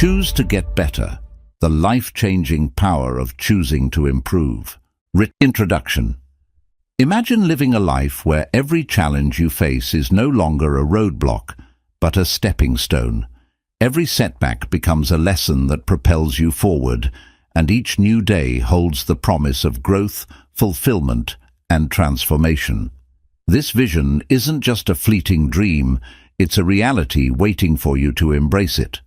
Choose to get better. The life-changing power of choosing to improve. Introduction. Imagine living a life where every challenge you face is no longer a roadblock, but a stepping stone. Every setback becomes a lesson that propels you forward, and each new day holds the promise of growth, fulfillment, and transformation. This vision isn't just a fleeting dream, it's a reality waiting for you to embrace it.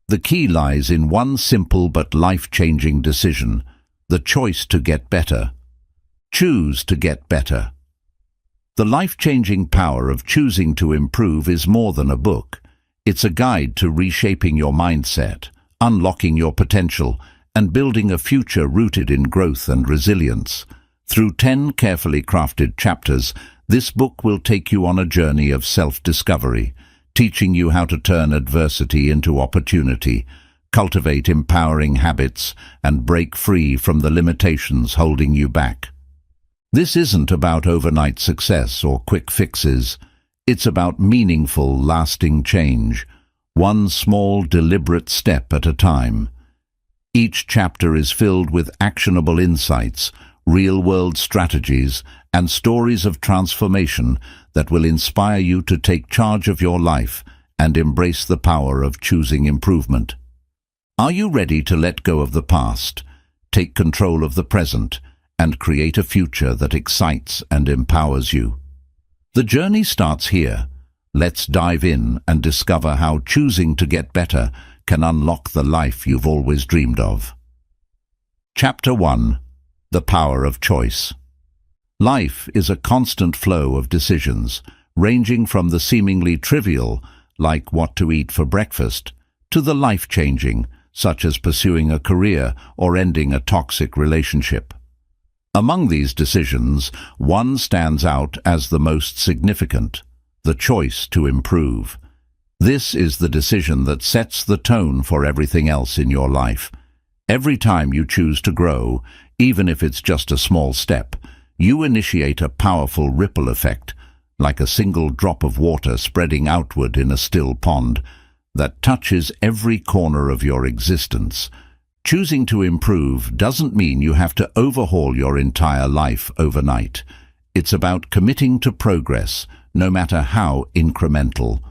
The key lies in one simple but life-changing decision: the choice to get better. Choose to get better. The life-changing power of choosing to improve is more than a book. It's a guide to reshaping your mindset, unlocking your potential, and building a future rooted in growth and resilience. Through 10 carefully crafted chapters, this book will take you on a journey of self-discovery, teaching you how to turn adversity into opportunity, cultivate empowering habits, and break free from the limitations holding you back. This isn't about overnight success or quick fixes. It's about meaningful, lasting change, one small, deliberate step at a time. Each chapter is filled with actionable insights, real-world strategies, and stories of transformation that will inspire you to take charge of your life and embrace the power of choosing improvement. Are you ready to let go of the past, take control of the present, and create a future that excites and empowers you? The journey starts here. Let's dive in and discover how choosing to get better can unlock the life you've always dreamed of. Chapter 1. The Power of Choice. Life is a constant flow of decisions, ranging from the seemingly trivial, like what to eat for breakfast, to the life-changing, such as pursuing a career or ending a toxic relationship. Among these decisions, one stands out as the most significant: the choice to improve. This is the decision that sets the tone for everything else in your life. Every time you choose to grow, even if it's just a small step, you initiate a powerful ripple effect, like a single drop of water spreading outward in a still pond, that touches every corner of your existence. Choosing to improve doesn't mean you have to overhaul your entire life overnight. It's about committing to progress, no matter how incremental.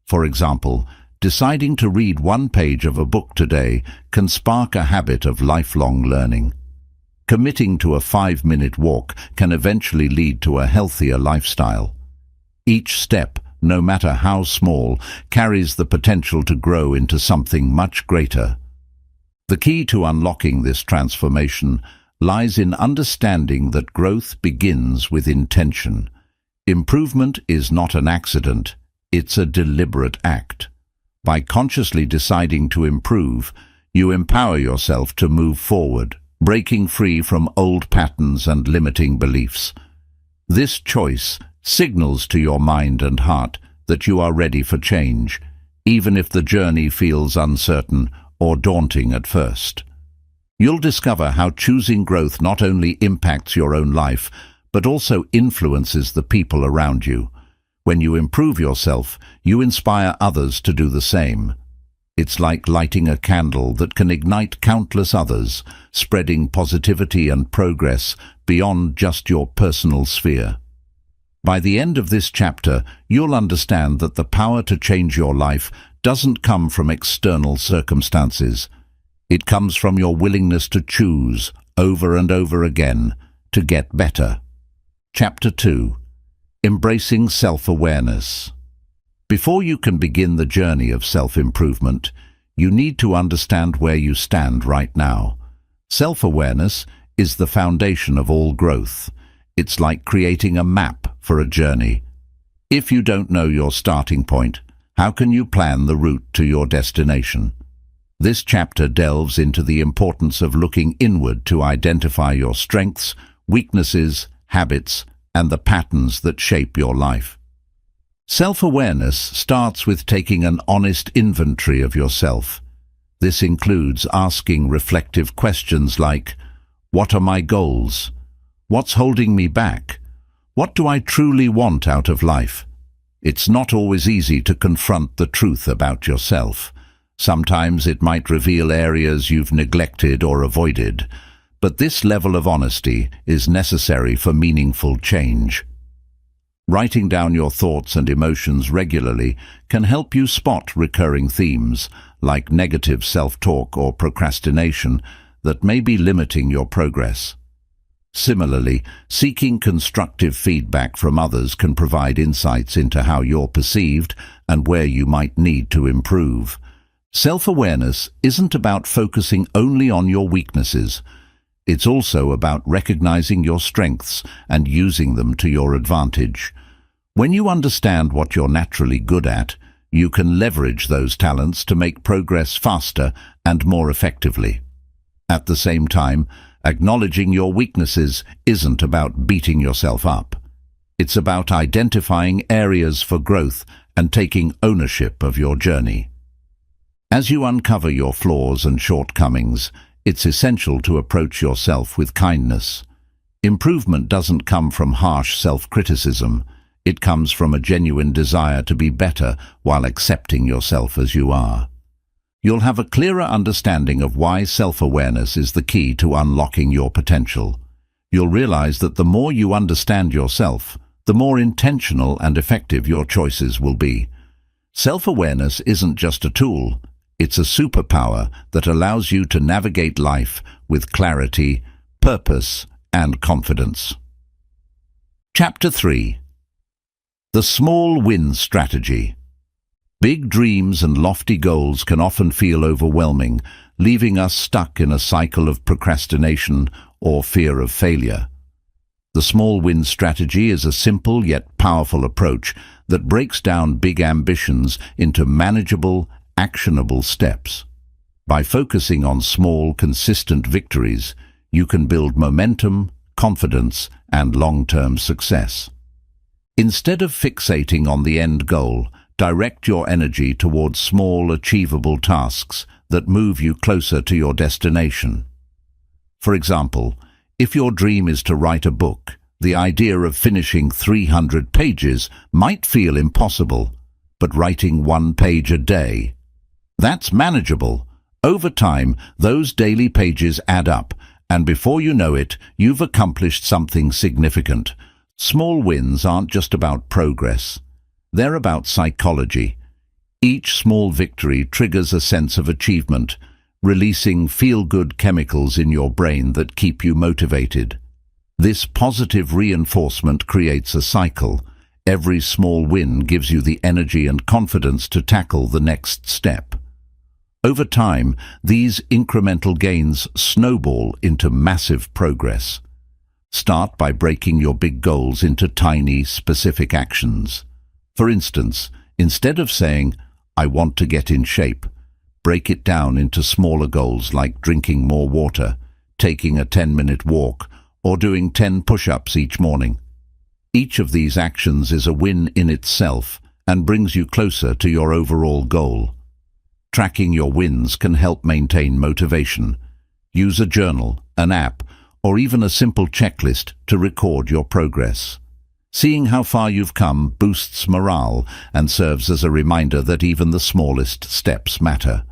For example, deciding to read one page of a book today can spark a habit of lifelong learning. Committing to a 5-minute walk can eventually lead to a healthier lifestyle. Each step, no matter how small, carries the potential to grow into something much greater. The key to unlocking this transformation lies in understanding that growth begins with intention. Improvement is not an accident, it's a deliberate act. By consciously deciding to improve, you empower yourself to move forward, breaking free from old patterns and limiting beliefs. This choice signals to your mind and heart that you are ready for change, even if the journey feels uncertain or daunting at first. You'll discover how choosing growth not only impacts your own life, but also influences the people around you. When you improve yourself, you inspire others to do the same. It's like lighting a candle that can ignite countless others, spreading positivity and progress beyond just your personal sphere. By the end of this chapter, you'll understand that the power to change your life doesn't come from external circumstances. It comes from your willingness to choose, over and over again, to get better. Chapter 2. Embracing self-awareness. Before you can begin the journey of self-improvement, you need to understand where you stand right now. Self-awareness is the foundation of all growth. It's like creating a map for a journey. If you don't know your starting point, how can you plan the route to your destination? This chapter delves into the importance of looking inward to identify your strengths, weaknesses, habits, and the patterns that shape your life. Self-awareness starts with taking an honest inventory of yourself. This includes asking reflective questions like, what are my goals? What's holding me back? What do I truly want out of life? It's not always easy to confront the truth about yourself, Sometimes it might reveal areas you've neglected or avoided, but this level of honesty is necessary for meaningful change. Writing down your thoughts and emotions regularly can help you spot recurring themes, like negative self-talk or procrastination, that may be limiting your progress. Similarly, seeking constructive feedback from others can provide insights into how you're perceived and where you might need to improve. Self-awareness isn't about focusing only on your weaknesses. It's also about recognizing your strengths and using them to your advantage. When you understand what you're naturally good at, you can leverage those talents to make progress faster and more effectively. At the same time, acknowledging your weaknesses isn't about beating yourself up. It's about identifying areas for growth and taking ownership of your journey. As you uncover your flaws and shortcomings, it's essential to approach yourself with kindness. Improvement doesn't come from harsh self-criticism. It comes from a genuine desire to be better while accepting yourself as you are. You'll have a clearer understanding of why self-awareness is the key to unlocking your potential. You'll realize that the more you understand yourself, the more intentional and effective your choices will be. Self-awareness isn't just a tool. It's a superpower that allows you to navigate life with clarity, purpose, and confidence. Chapter 3. The Small Win Strategy. Big dreams and lofty goals can often feel overwhelming, leaving us stuck in a cycle of procrastination or fear of failure. The small win strategy is a simple yet powerful approach that breaks down big ambitions into manageable, actionable steps. By focusing on small, consistent victories, you can build momentum, confidence, and long-term success. Instead of fixating on the end goal, direct your energy towards small, achievable tasks that move you closer to your destination. For example, if your dream is to write a book, the idea of finishing 300 pages might feel impossible, but writing 1 page a day, that's manageable. Over time, those daily pages add up, and before you know it, you've accomplished something significant. Small wins aren't just about progress. They're about psychology. Each small victory triggers a sense of achievement, releasing feel-good chemicals in your brain that keep you motivated. This positive reinforcement creates a cycle. Every small win gives you the energy and confidence to tackle the next step. Over time, these incremental gains snowball into massive progress. Start by breaking your big goals into tiny, specific actions. For instance, instead of saying, "I want to get in shape," break it down into smaller goals like drinking more water, taking a 10-minute walk, or doing 10 push-ups each morning. Each of these actions is a win in itself and brings you closer to your overall goal. Tracking your wins can help maintain motivation. Use a journal, an app, or even a simple checklist to record your progress. Seeing how far you've come boosts morale and serves as a reminder that even the smallest steps matter.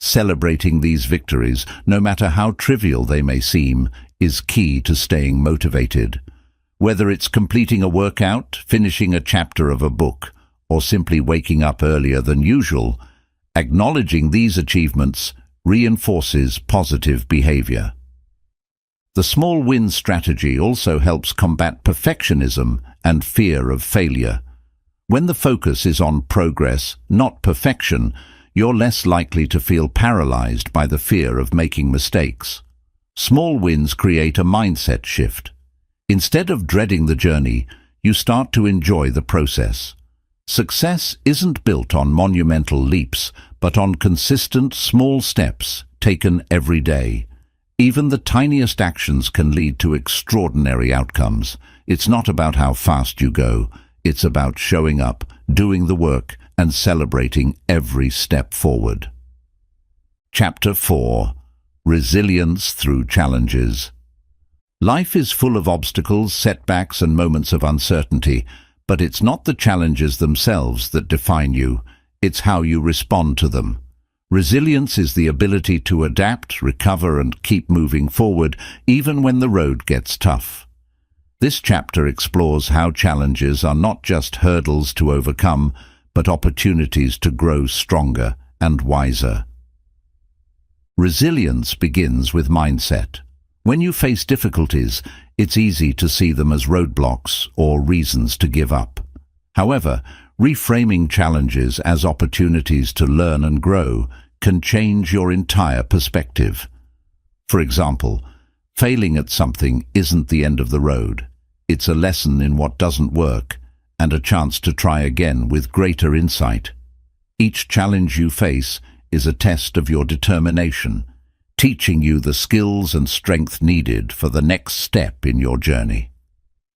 Celebrating these victories, no matter how trivial they may seem, is key to staying motivated. Whether it's completing a workout, finishing a chapter of a book, or simply waking up earlier than usual, acknowledging these achievements reinforces positive behavior. The small win strategy also helps combat perfectionism and fear of failure. When the focus is on progress, not perfection, you're less likely to feel paralyzed by the fear of making mistakes. Small wins create a mindset shift. Instead of dreading the journey, you start to enjoy the process. Success isn't built on monumental leaps, but on consistent small steps taken every day. Even the tiniest actions can lead to extraordinary outcomes. It's not about how fast you go. It's about showing up, doing the work, and celebrating every step forward. Chapter 4. Resilience through challenges. Life is full of obstacles, setbacks, and moments of uncertainty, but it's not the challenges themselves that define you. It's how you respond to them. Resilience is the ability to adapt, recover, and keep moving forward even when the road gets tough. This chapter explores how challenges are not just hurdles to overcome, but opportunities to grow stronger and wiser. Resilience begins with mindset. When you face difficulties, it's easy to see them as roadblocks or reasons to give up. However, reframing challenges as opportunities to learn and grow can change your entire perspective. For example, failing at something isn't the end of the road. It's a lesson in what doesn't work and a chance to try again with greater insight. Each challenge you face is a test of your determination, teaching you the skills and strength needed for the next step in your journey.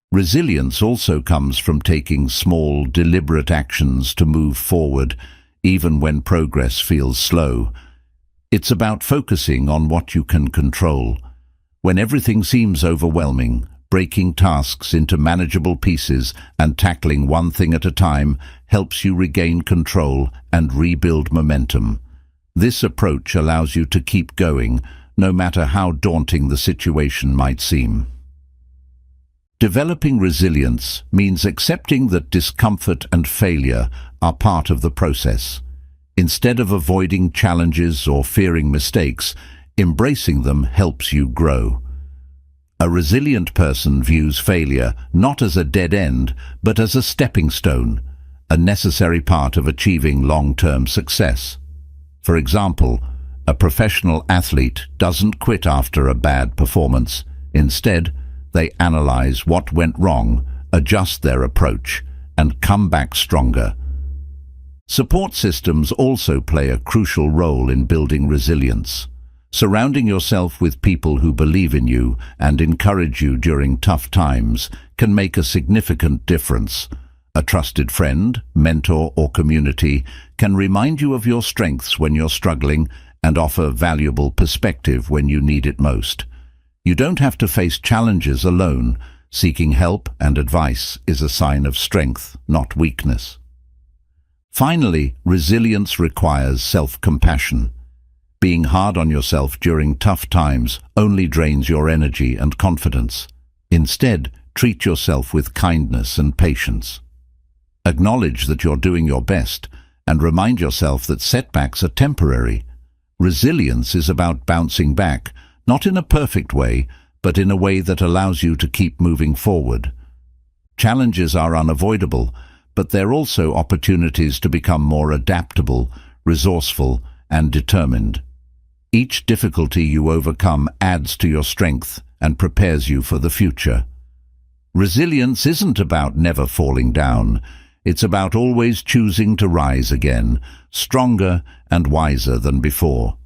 Resilience also comes from taking small, deliberate actions to move forward, even when progress feels slow. It's about focusing on what you can control. When everything seems overwhelming, breaking tasks into manageable pieces and tackling one thing at a time helps you regain control and rebuild momentum. This approach allows you to keep going, no matter how daunting the situation might seem. Developing resilience means accepting that discomfort and failure are part of the process. Instead of avoiding challenges or fearing mistakes, embracing them helps you grow. A resilient person views failure not as a dead end, but as a stepping stone, a necessary part of achieving long-term success. For example, a professional athlete doesn't quit after a bad performance. Instead, they analyze what went wrong, adjust their approach, and come back stronger. Support systems also play a crucial role in building resilience. Surrounding yourself with people who believe in you and encourage you during tough times can make a significant difference. A trusted friend, mentor, or community can remind you of your strengths when you're struggling and offer valuable perspective when you need it most. You don't have to face challenges alone. Seeking help and advice is a sign of strength, not weakness. Finally, resilience requires self-compassion. Being hard on yourself during tough times only drains your energy and confidence. Instead, treat yourself with kindness and patience. Acknowledge that you're doing your best and remind yourself that setbacks are temporary. Resilience is about bouncing back, not in a perfect way, but in a way that allows you to keep moving forward. Challenges are unavoidable, but they're also opportunities to become more adaptable, resourceful, and determined. Each difficulty you overcome adds to your strength and prepares you for the future. Resilience isn't about never falling down. It's about always choosing to rise again, stronger and wiser than before.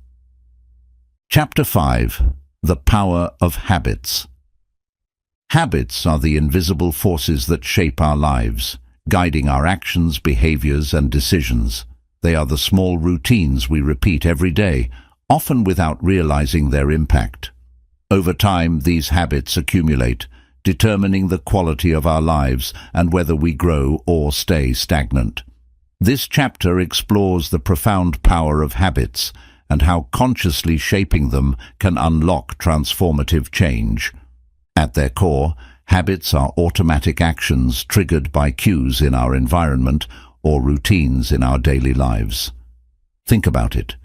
Chapter 5. The Power of Habits. Habits are the invisible forces that shape our lives, guiding our actions, behaviors, and decisions. They are the small routines we repeat every day, often without realizing their impact. Over time, these habits accumulate, determining the quality of our lives and whether we grow or stay stagnant. This chapter explores the profound power of habits and how consciously shaping them can unlock transformative change. At their core, habits are automatic actions triggered by cues in our environment or routines in our daily lives. Think about it.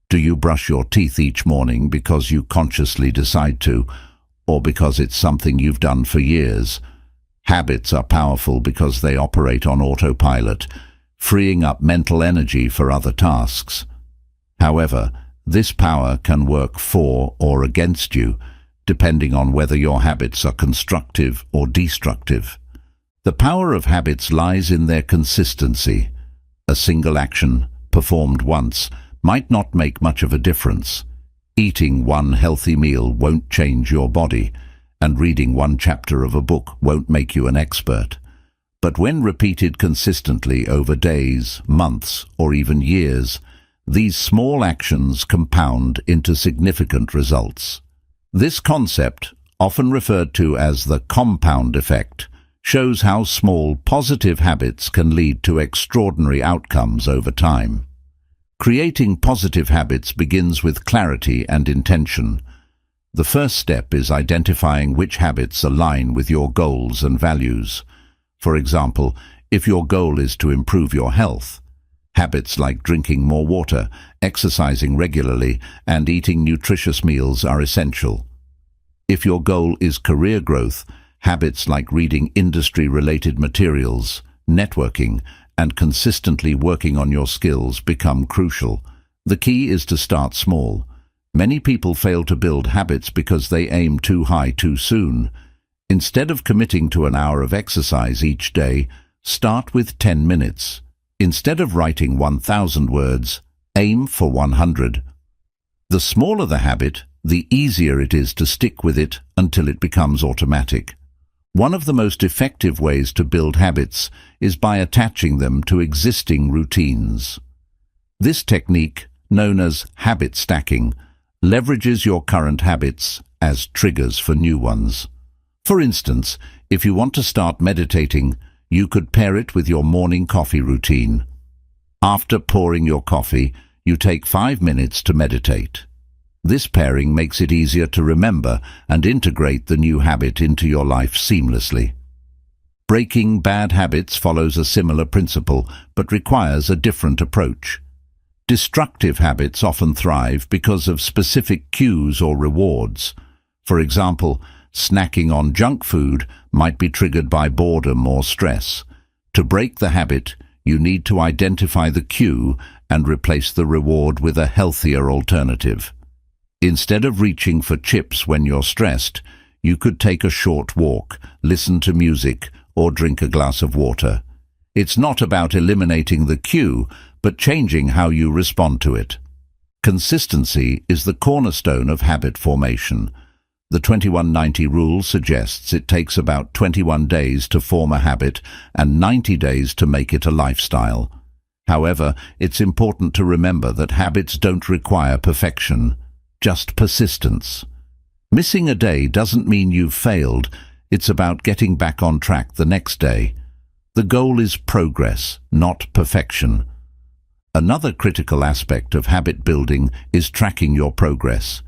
Do you brush your teeth each morning because you consciously decide to, or because it's something you've done for years? Habits are powerful because they operate on autopilot, freeing up mental energy for other tasks. However, this power can work for or against you, depending on whether your habits are constructive or destructive. The power of habits lies in their consistency. A single action, performed once, might not make much of a difference. Eating one healthy meal won't change your body, and reading one chapter of a book won't make you an expert. But when repeated consistently over days, months, or even years, these small actions compound into significant results. This concept, often referred to as the compound effect, shows how small positive habits can lead to extraordinary outcomes over time. Creating positive habits begins with clarity and intention. The first step is identifying which habits align with your goals and values. For example, if your goal is to improve your health, habits like drinking more water, exercising regularly, and eating nutritious meals are essential. If your goal is career growth, habits like reading industry-related materials, networking, and consistently working on your skills become crucial. The key is to start small. Many people fail to build habits because they aim too high too soon. Instead of committing to an hour of exercise each day, start with 10 minutes. Instead of writing 1,000 words, aim for 100. The smaller the habit, the easier it is to stick with it until it becomes automatic. One of the most effective ways to build habits is by attaching them to existing routines. This technique, known as habit stacking, leverages your current habits as triggers for new ones. For instance, if you want to start meditating, you could pair it with your morning coffee routine. After pouring your coffee, you take 5 minutes to meditate. This pairing makes it easier to remember and integrate the new habit into your life seamlessly. Breaking bad habits follows a similar principle, but requires a different approach. Destructive habits often thrive because of specific cues or rewards. For example, snacking on junk food might be triggered by boredom or stress. To break the habit, you need to identify the cue and replace the reward with a healthier alternative. Instead of reaching for chips when you're stressed, you could take a short walk, listen to music, or drink a glass of water. It's not about eliminating the cue, but changing how you respond to it. Consistency is the cornerstone of habit formation. The 21-90 rule suggests it takes about 21 days to form a habit and 90 days to make it a lifestyle. However, it's important to remember that habits don't require perfection, just persistence. Missing a day doesn't mean you've failed. It's about getting back on track the next day. The goal is progress, not perfection. Another critical aspect of habit building is tracking your progress.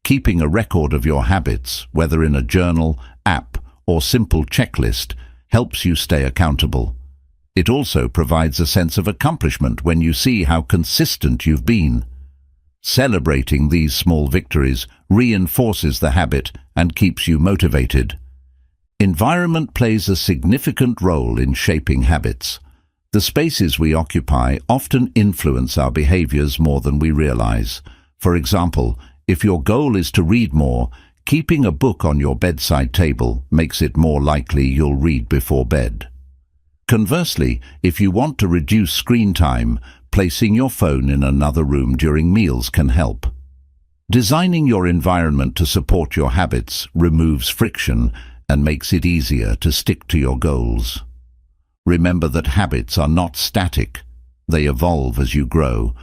Keeping a record of your habits, whether in a journal, app, or simple checklist, helps you stay accountable. It also provides a sense of accomplishment when you see how consistent you've been. Celebrating these small victories reinforces the habit and keeps you motivated. Environment plays a significant role in shaping habits. The spaces we occupy often influence our behaviors more than we realize. For example, if your goal is to read more, keeping a book on your bedside table makes it more likely you'll read before bed. Conversely, if you want to reduce screen time, placing your phone in another room during meals can help. Designing your environment to support your habits removes friction and makes it easier to stick to your goals. Remember that habits are not static. They evolve as you grow.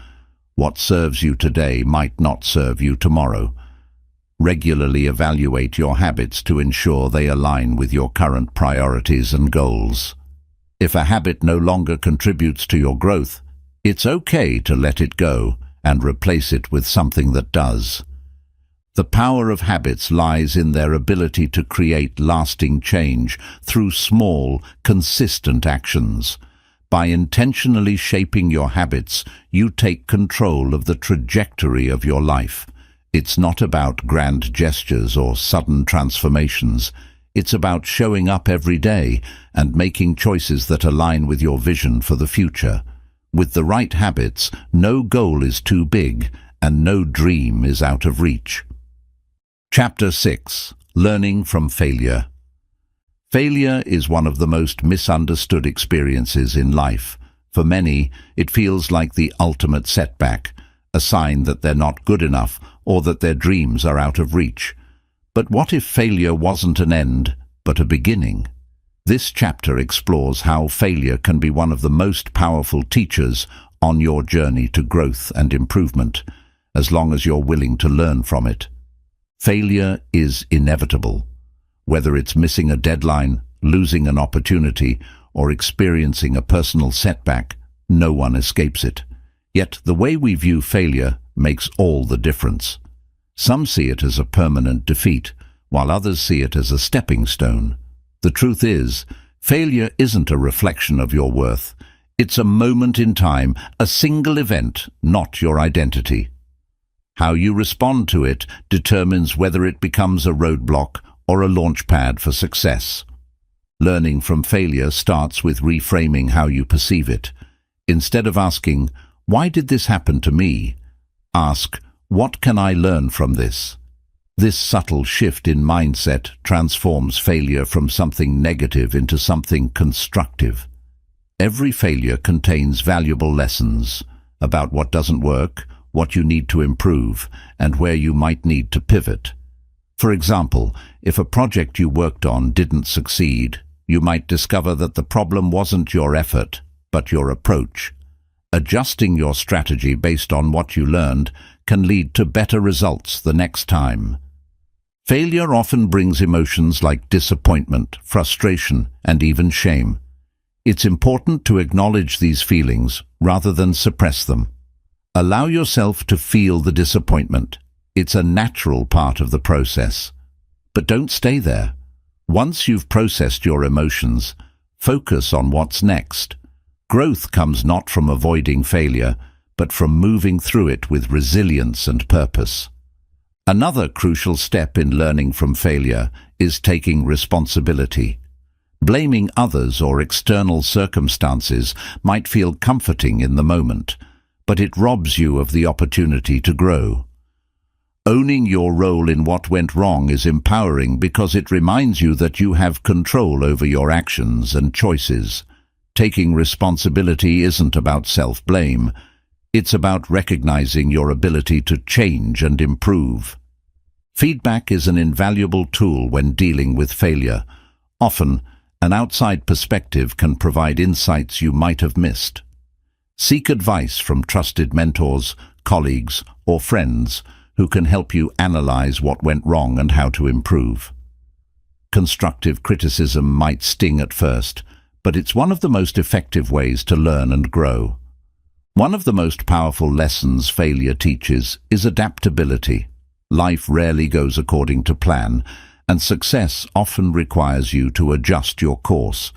What serves you today might not serve you tomorrow. Regularly evaluate your habits to ensure they align with your current priorities and goals. If a habit no longer contributes to your growth, it's okay to let it go and replace it with something that does. The power of habits lies in their ability to create lasting change through small, consistent actions. By intentionally shaping your habits, you take control of the trajectory of your life. It's not about grand gestures or sudden transformations. It's about showing up every day and making choices that align with your vision for the future. With the right habits, no goal is too big and no dream is out of reach. Chapter 6. Learning from Failure. Failure is one of the most misunderstood experiences in life. For many, it feels like the ultimate setback, a sign that they're not good enough or that their dreams are out of reach. But what if failure wasn't an end, but a beginning? This chapter explores how failure can be one of the most powerful teachers on your journey to growth and improvement, as long as you're willing to learn from it. Failure is inevitable. Whether it's missing a deadline, losing an opportunity, or experiencing a personal setback, no one escapes it. Yet the way we view failure makes all the difference. Some see it as a permanent defeat, while others see it as a stepping stone. The truth is, failure isn't a reflection of your worth. It's a moment in time, a single event, not your identity. How you respond to it determines whether it becomes a roadblock or a launchpad for success. Learning from failure starts with reframing how you perceive it. Instead of asking, "Why did this happen to me?" ask, "What can I learn from this?" This subtle shift in mindset transforms failure from something negative into something constructive. Every failure contains valuable lessons about what doesn't work, what you need to improve, and where you might need to pivot. For example, if a project you worked on didn't succeed, you might discover that the problem wasn't your effort, but your approach. Adjusting your strategy based on what you learned can lead to better results the next time. Failure often brings emotions like disappointment, frustration, and even shame. It's important to acknowledge these feelings rather than suppress them. Allow yourself to feel the disappointment. It's a natural part of the process. But don't stay there. Once you've processed your emotions, focus on what's next. Growth comes not from avoiding failure, but from moving through it with resilience and purpose. Another crucial step in learning from failure is taking responsibility. Blaming others or external circumstances might feel comforting in the moment, but it robs you of the opportunity to grow. Owning your role in what went wrong is empowering because it reminds you that you have control over your actions and choices. Taking responsibility isn't about self-blame. It's about recognizing your ability to change and improve. Feedback is an invaluable tool when dealing with failure. Often, an outside perspective can provide insights you might have missed. Seek advice from trusted mentors, colleagues, or friends who can help you analyze what went wrong and how to improve. Constructive criticism might sting at first, but it's one of the most effective ways to learn and grow. One of the most powerful lessons failure teaches is adaptability. Life rarely goes according to plan, and success often requires you to adjust your course.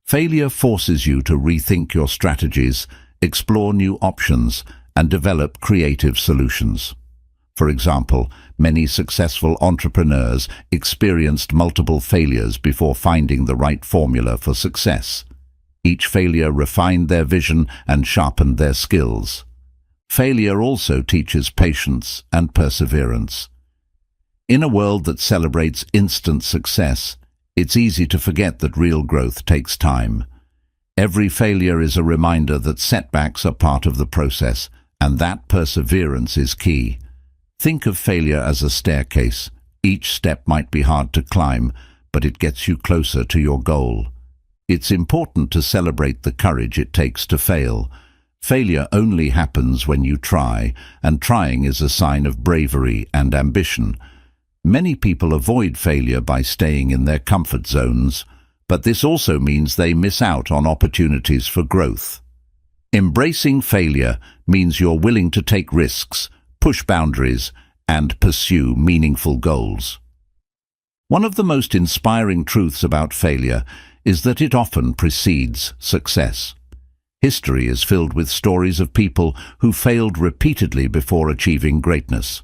Failure forces you to rethink your strategies, explore new options, and develop creative solutions. For example, many successful entrepreneurs experienced multiple failures before finding the right formula for success. Each failure refined their vision and sharpened their skills. Failure also teaches patience and perseverance. In a world that celebrates instant success, it's easy to forget that real growth takes time. Every failure is a reminder that setbacks are part of the process, and that perseverance is key. Think of failure as a staircase. Each step might be hard to climb, but it gets you closer to your goal. It's important to celebrate the courage it takes to fail. Failure only happens when you try, and trying is a sign of bravery and ambition. Many people avoid failure by staying in their comfort zones, but this also means they miss out on opportunities for growth. Embracing failure means you're willing to take risks, push boundaries, and pursue meaningful goals. One of the most inspiring truths about failure is that it often precedes success. History is filled with stories of people who failed repeatedly before achieving greatness.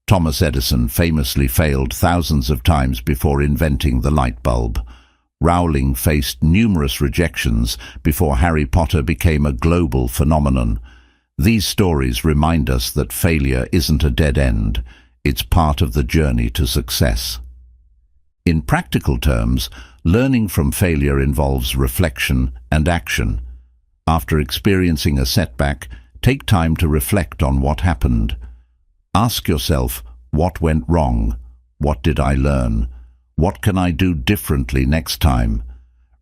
Thomas Edison famously failed thousands of times before inventing the light bulb. Rowling faced numerous rejections before Harry Potter became a global phenomenon. These stories remind us that failure isn't a dead end. It's part of the journey to success. In practical terms, learning from failure involves reflection and action. After experiencing a setback, take time to reflect on what happened. Ask yourself, what went wrong? What did I learn? What can I do differently next time?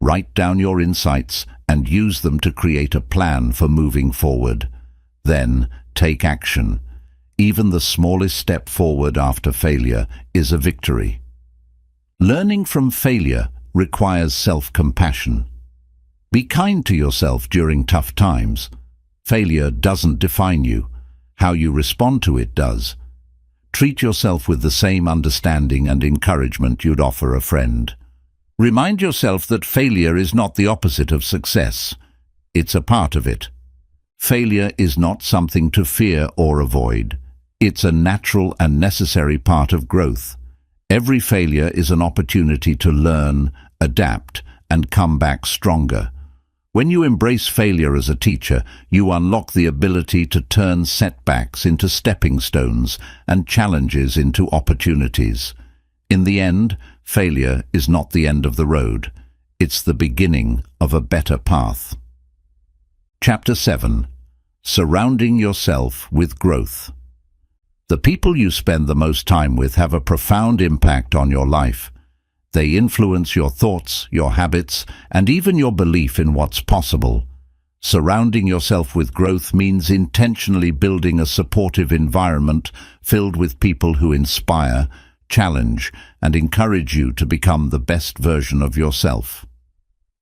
Write down your insights and use them to create a plan for moving forward. Then, take action. Even the smallest step forward after failure is a victory. Learning from failure requires self-compassion. Be kind to yourself during tough times. Failure doesn't define you. How you respond to it does. Treat yourself with the same understanding and encouragement you'd offer a friend. Remind yourself that failure is not the opposite of success. It's a part of it. Failure is not something to fear or avoid. It's a natural and necessary part of growth. Every failure is an opportunity to learn, adapt, and come back stronger. When you embrace failure as a teacher, you unlock the ability to turn setbacks into stepping stones and challenges into opportunities. In the end, failure is not the end of the road. It's the beginning of a better path. Chapter 7. Surrounding yourself with growth. The people you spend the most time with have a profound impact on your life. They influence your thoughts, your habits, and even your belief in what's possible. Surrounding yourself with growth means intentionally building a supportive environment filled with people who inspire, challenge, and encourage you to become the best version of yourself.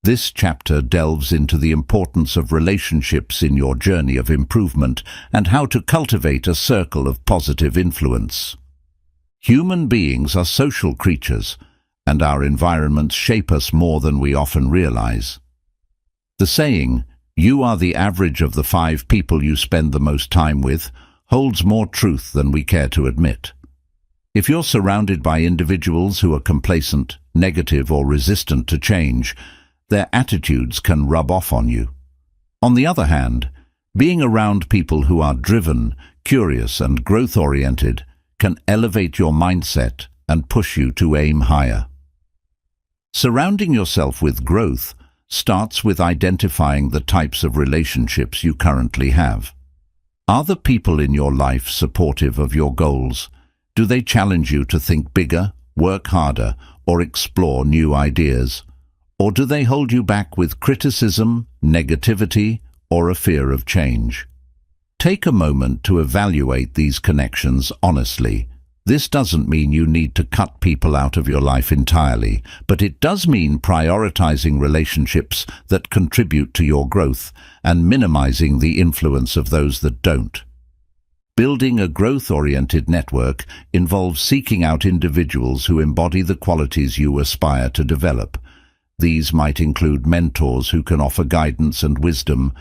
This chapter delves into the importance of relationships in your journey of improvement and how to cultivate a circle of positive influence. Human beings are social creatures, and our environments shape us more than we often realize. The saying, "You are the average of the 5 people you spend the most time with," holds more truth than we care to admit. If you're surrounded by individuals who are complacent, negative, or resistant to change, their attitudes can rub off on you. On the other hand, being around people who are driven, curious, and growth-oriented can elevate your mindset and push you to aim higher. Surrounding yourself with growth starts with identifying the types of relationships you currently have. Are the people in your life supportive of your goals? Do they challenge you to think bigger, work harder, or explore new ideas? Or do they hold you back with criticism, negativity, or a fear of change? Take a moment to evaluate these connections honestly. This doesn't mean you need to cut people out of your life entirely, but it does mean prioritizing relationships that contribute to your growth and minimizing the influence of those that don't. Building a growth-oriented network involves seeking out individuals who embody the qualities you aspire to develop. These might include mentors who can offer guidance and wisdom,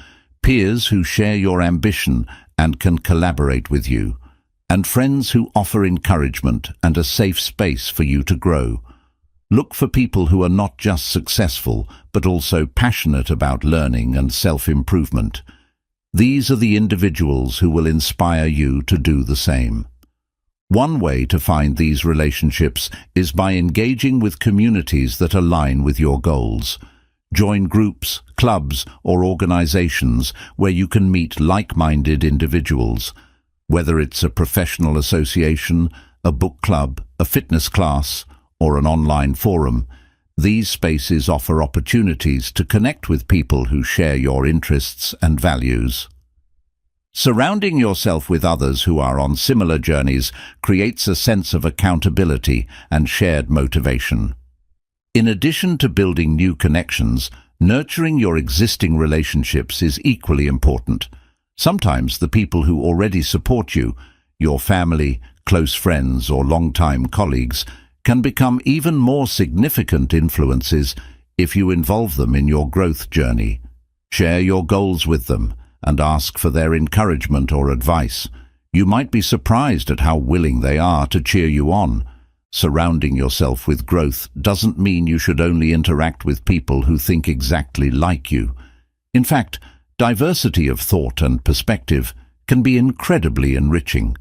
peers who share your ambition and can collaborate with you, and friends who offer encouragement and a safe space for you to grow. Look for people who are not just successful, but also passionate about learning and self-improvement. These are the individuals who will inspire you to do the same. One way to find these relationships is by engaging with communities that align with your goals. Join groups, clubs, or organizations where you can meet like-minded individuals. Whether it's a professional association, a book club, a fitness class, or an online forum, these spaces offer opportunities to connect with people who share your interests and values. Surrounding yourself with others who are on similar journeys creates a sense of accountability and shared motivation. In addition to building new connections, nurturing your existing relationships is equally important. Sometimes the people who already support you, your family, close friends, or longtime colleagues, can become even more significant influences if you involve them in your growth journey. Share your goals with them and ask for their encouragement or advice. You might be surprised at how willing they are to cheer you on. Surrounding yourself with growth doesn't mean you should only interact with people who think exactly like you. In fact, diversity of thought and perspective can be incredibly enriching.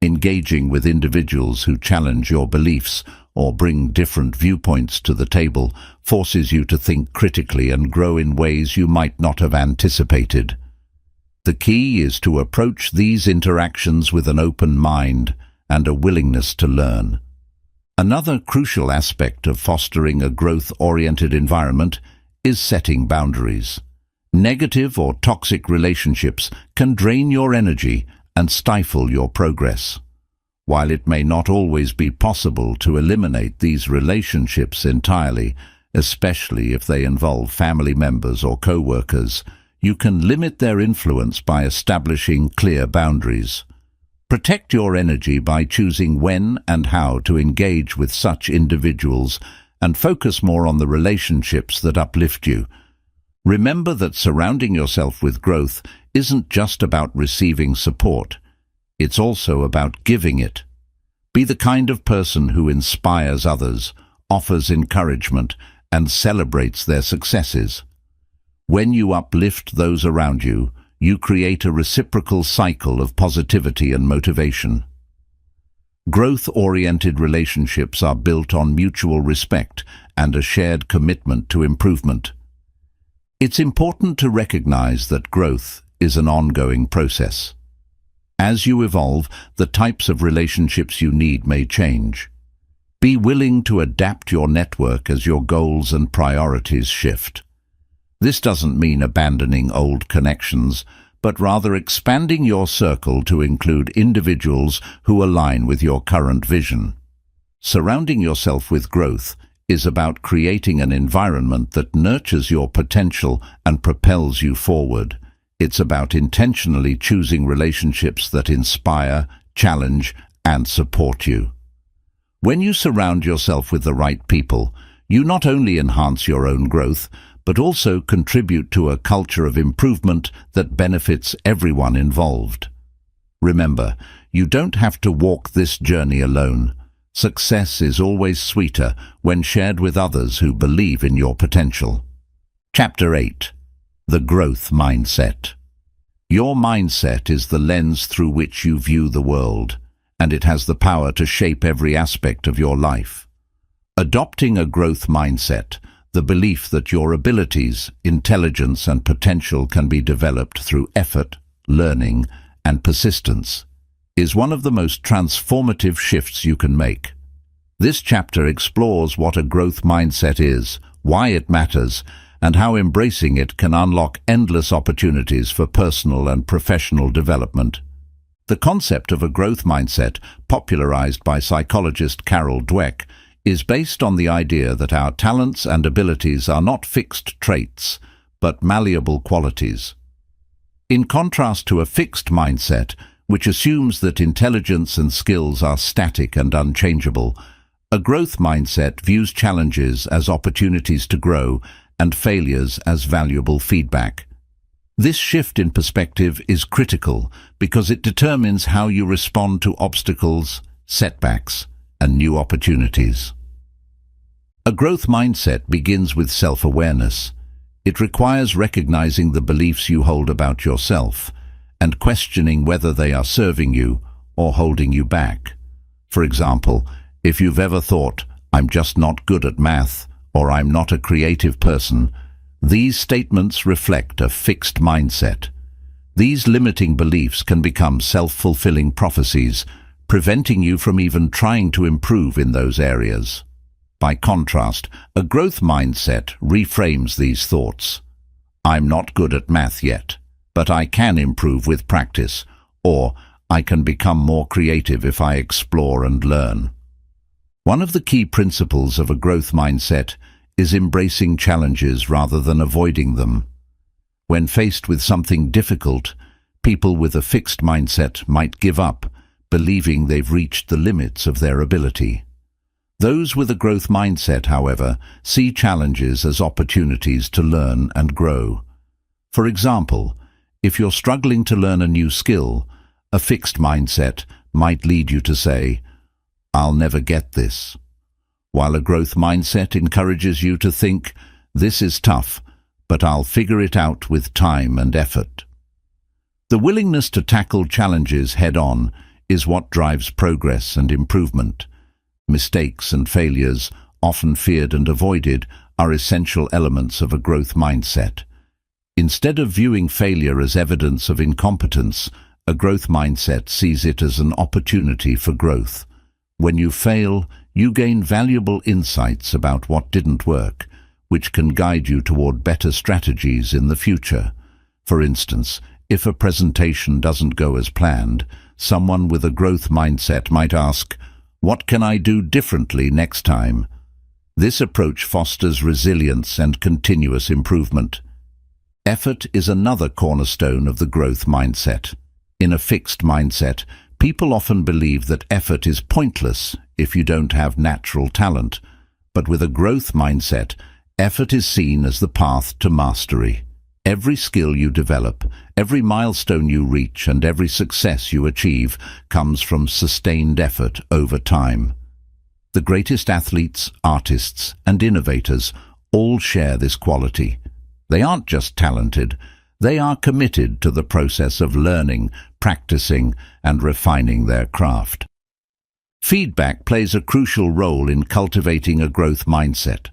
Engaging with individuals who challenge your beliefs or bring different viewpoints to the table forces you to think critically and grow in ways you might not have anticipated. The key is to approach these interactions with an open mind and a willingness to learn. Another crucial aspect of fostering a growth-oriented environment is setting boundaries. Negative or toxic relationships can drain your energy and stifle your progress. While it may not always be possible to eliminate these relationships entirely, especially if they involve family members or co-workers, you can limit their influence by establishing clear boundaries. Protect your energy by choosing when and how to engage with such individuals and focus more on the relationships that uplift you. Remember that surrounding yourself with growth isn't just about receiving support. It's also about giving it. Be the kind of person who inspires others, offers encouragement, and celebrates their successes. When you uplift those around you, you create a reciprocal cycle of positivity and motivation. Growth-oriented relationships are built on mutual respect and a shared commitment to improvement. It's important to recognize that growth is an ongoing process. As you evolve, the types of relationships you need may change. Be willing to adapt your network as your goals and priorities shift. This doesn't mean abandoning old connections, but rather expanding your circle to include individuals who align with your current vision. Surrounding yourself with growth is about creating an environment that nurtures your potential and propels you forward. It's about intentionally choosing relationships that inspire, challenge, and support you. When you surround yourself with the right people, you not only enhance your own growth, but also contribute to a culture of improvement that benefits everyone involved. Remember, you don't have to walk this journey alone. Success is always sweeter when shared with others who believe in your potential. Chapter 8. The Growth Mindset. Your mindset is the lens through which you view the world, and it has the power to shape every aspect of your life. Adopting a growth mindset, the belief that your abilities, intelligence, and potential can be developed through effort, learning, and persistence, is one of the most transformative shifts you can make. This chapter explores what a growth mindset is, why it matters, and how embracing it can unlock endless opportunities for personal and professional development. The concept of a growth mindset, popularized by psychologist Carol Dweck, is based on the idea that our talents and abilities are not fixed traits, but malleable qualities. In contrast to a fixed mindset, which assumes that intelligence and skills are static and unchangeable, a growth mindset views challenges as opportunities to grow and failures as valuable feedback. This shift in perspective is critical because it determines how you respond to obstacles, setbacks, and new opportunities. A growth mindset begins with self-awareness. It requires recognizing the beliefs you hold about yourself and questioning whether they are serving you or holding you back. For example, if you've ever thought, "I'm just not good at math," or "I'm not a creative person," these statements reflect a fixed mindset. These limiting beliefs can become self-fulfilling prophecies, preventing you from even trying to improve in those areas. By contrast, a growth mindset reframes these thoughts. "I'm not good at math yet, but I can improve with practice," or "I can become more creative if I explore and learn." One of the key principles of a growth mindset is embracing challenges rather than avoiding them. When faced with something difficult, people with a fixed mindset might give up, believing they've reached the limits of their ability. Those with a growth mindset, however, see challenges as opportunities to learn and grow. For example, if you're struggling to learn a new skill, a fixed mindset might lead you to say, "I'll never get this," while a growth mindset encourages you to think, "This is tough, but I'll figure it out with time and effort." The willingness to tackle challenges head-on is what drives progress and improvement. Mistakes and failures, often feared and avoided, are essential elements of a growth mindset. Instead of viewing failure as evidence of incompetence, a growth mindset sees it as an opportunity for growth. When you fail, you gain valuable insights about what didn't work, which can guide you toward better strategies in the future. For instance, if a presentation doesn't go as planned, someone with a growth mindset might ask, "What can I do differently next time?" This approach fosters resilience and continuous improvement. Effort is another cornerstone of the growth mindset. In a fixed mindset, people often believe that effort is pointless if you don't have natural talent. But with a growth mindset, effort is seen as the path to mastery. Every skill you develop, every milestone you reach, and every success you achieve comes from sustained effort over time. The greatest athletes, artists, and innovators all share this quality. They aren't just talented, they are committed to the process of learning, practicing, and refining their craft. Feedback plays a crucial role in cultivating a growth mindset.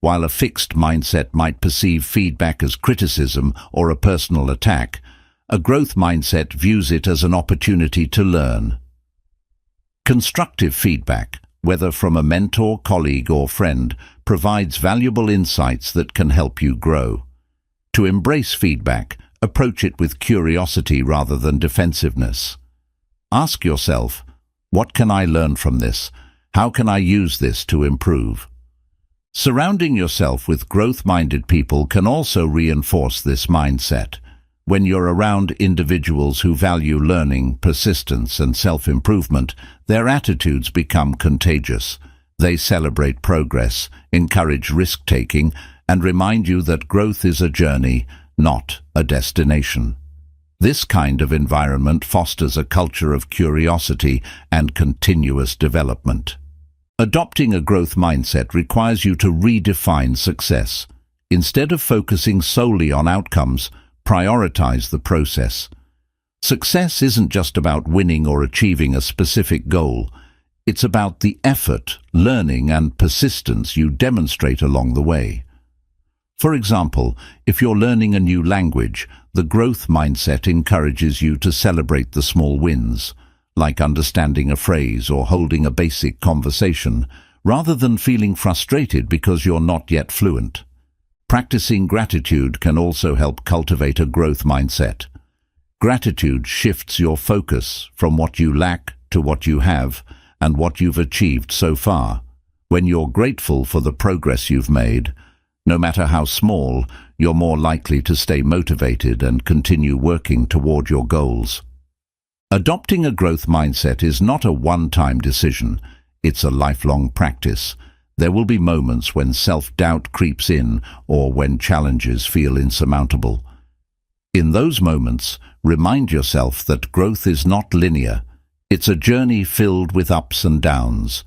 While a fixed mindset might perceive feedback as criticism or a personal attack, a growth mindset views it as an opportunity to learn. Constructive feedback, whether from a mentor, colleague, or friend, provides valuable insights that can help you grow. To embrace feedback, approach it with curiosity rather than defensiveness. Ask yourself, what can I learn from this? How can I use this to improve? Surrounding yourself with growth-minded people can also reinforce this mindset. When you're around individuals who value learning, persistence, and self-improvement, their attitudes become contagious. They celebrate progress, encourage risk-taking, and remind you that growth is a journey, not a destination. This kind of environment fosters a culture of curiosity and continuous development. Adopting a growth mindset requires you to redefine success. Instead of focusing solely on outcomes, prioritize the process. Success isn't just about winning or achieving a specific goal. It's about the effort, learning, and persistence you demonstrate along the way. For example, if you're learning a new language, the growth mindset encourages you to celebrate the small wins, like understanding a phrase or holding a basic conversation, rather than feeling frustrated because you're not yet fluent. Practicing gratitude can also help cultivate a growth mindset. Gratitude shifts your focus from what you lack to what you have and what you've achieved so far. When you're grateful for the progress you've made, no matter how small, you're more likely to stay motivated and continue working toward your goals. Adopting a growth mindset is not a one-time decision. It's a lifelong practice. There will be moments when self-doubt creeps in or when challenges feel insurmountable. In those moments, remind yourself that growth is not linear. It's a journey filled with ups and downs.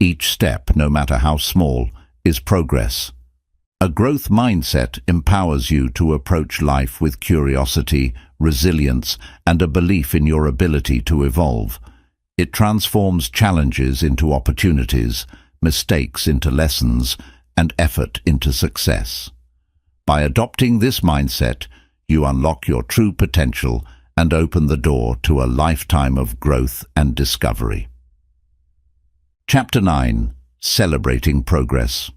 Each step, no matter how small, is progress. A growth mindset empowers you to approach life with curiosity, resilience, and a belief in your ability to evolve. It transforms challenges into opportunities, mistakes into lessons, and effort into success. By adopting this mindset, you unlock your true potential and open the door to a lifetime of growth and discovery. Chapter 9. Celebrating Progress.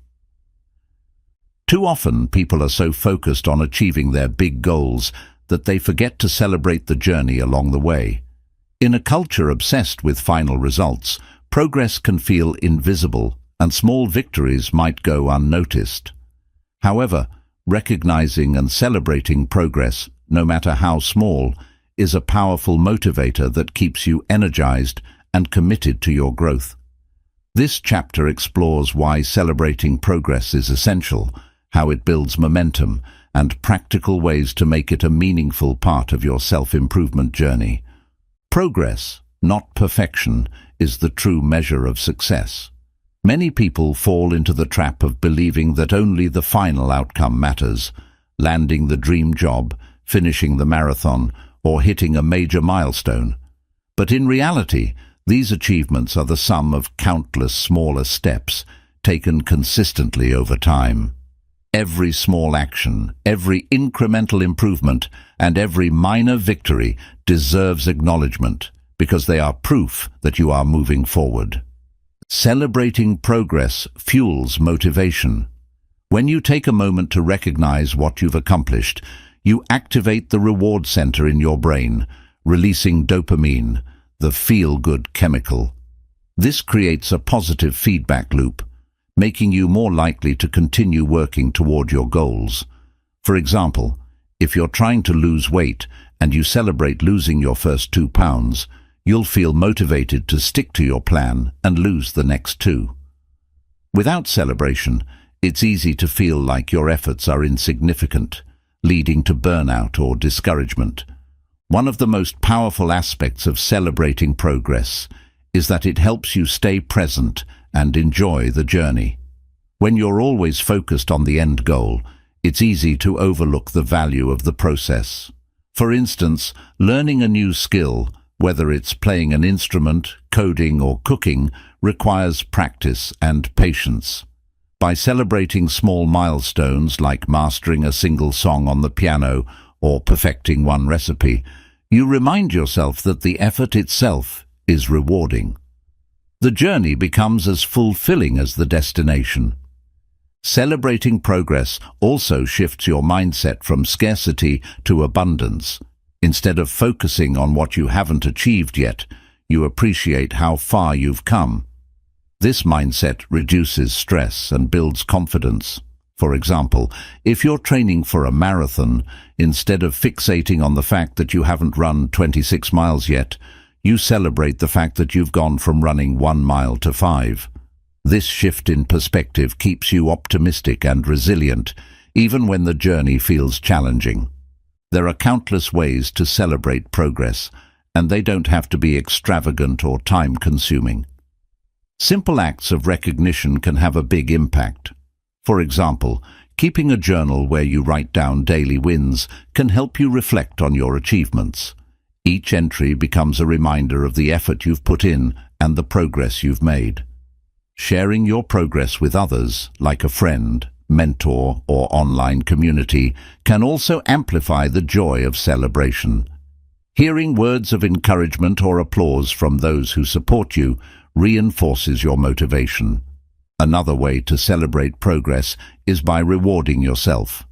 Too often, people are so focused on achieving their big goals that they forget to celebrate the journey along the way. In a culture obsessed with final results, progress can feel invisible, and small victories might go unnoticed. However, recognizing and celebrating progress, no matter how small, is a powerful motivator that keeps you energized and committed to your growth. This chapter explores why celebrating progress is essential, how it builds momentum, and practical ways to make it a meaningful part of your self-improvement journey. Progress, not perfection, is the true measure of success. Many people fall into the trap of believing that only the final outcome matters, landing the dream job, finishing the marathon, or hitting a major milestone. But in reality, these achievements are the sum of countless smaller steps taken consistently over time. Every small action, every incremental improvement, and every minor victory deserves acknowledgement because they are proof that you are moving forward. Celebrating progress fuels motivation. When you take a moment to recognize what you've accomplished, you activate the reward center in your brain, releasing dopamine, the feel-good chemical. This creates a positive feedback loop, making you more likely to continue working toward your goals. For example, If you're trying to lose weight and you celebrate losing your first 2 pounds, you'll feel motivated to stick to your plan and lose the next 2. Without celebration, it's easy to feel like your efforts are insignificant, leading to burnout or discouragement. One of the most powerful aspects of celebrating progress is that it helps you stay present and enjoy the journey. When you're always focused on the end goal, it's easy to overlook the value of the process. For instance, learning a new skill, whether it's playing an instrument, coding, or cooking, requires practice and patience. By celebrating small milestones like mastering a single song on the piano or perfecting one recipe, you remind yourself that the effort itself is rewarding. The journey becomes as fulfilling as the destination. Celebrating progress also shifts your mindset from scarcity to abundance. Instead of focusing on what you haven't achieved yet, you appreciate how far you've come. This mindset reduces stress and builds confidence. For example, if you're training for a marathon, instead of fixating on the fact that you haven't run 26 miles yet, you celebrate the fact that you've gone from running 1 mile to 5. This shift in perspective keeps you optimistic and resilient, even when the journey feels challenging. There are countless ways to celebrate progress, and they don't have to be extravagant or time-consuming. Simple acts of recognition can have a big impact. For example, keeping a journal where you write down daily wins can help you reflect on your achievements. Each entry becomes a reminder of the effort you've put in and the progress you've made. Sharing your progress with others, like a friend, mentor, or online community, can also amplify the joy of celebration. Hearing words of encouragement or applause from those who support you reinforces your motivation. Another way to celebrate progress is by rewarding yourself.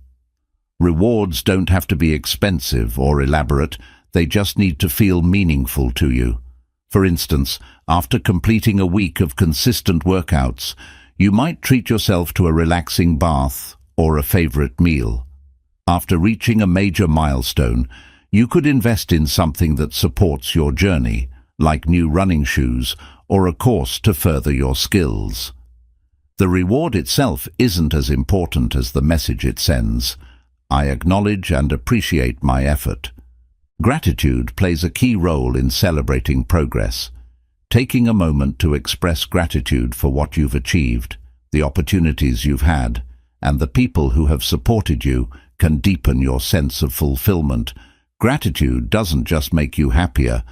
Rewards don't have to be expensive or elaborate, they just need to feel meaningful to you. For instance, after completing a week of consistent workouts, you might treat yourself to a relaxing bath or a favorite meal. After reaching a major milestone, you could invest in something that supports your journey, like new running shoes or a course to further your skills. The reward itself isn't as important as the message it sends. I acknowledge and appreciate my effort. Gratitude plays a key role in celebrating progress. Taking a moment to express gratitude for what you've achieved, the opportunities you've had, and the people who have supported you can deepen your sense of fulfillment. Gratitude doesn't just make you happier,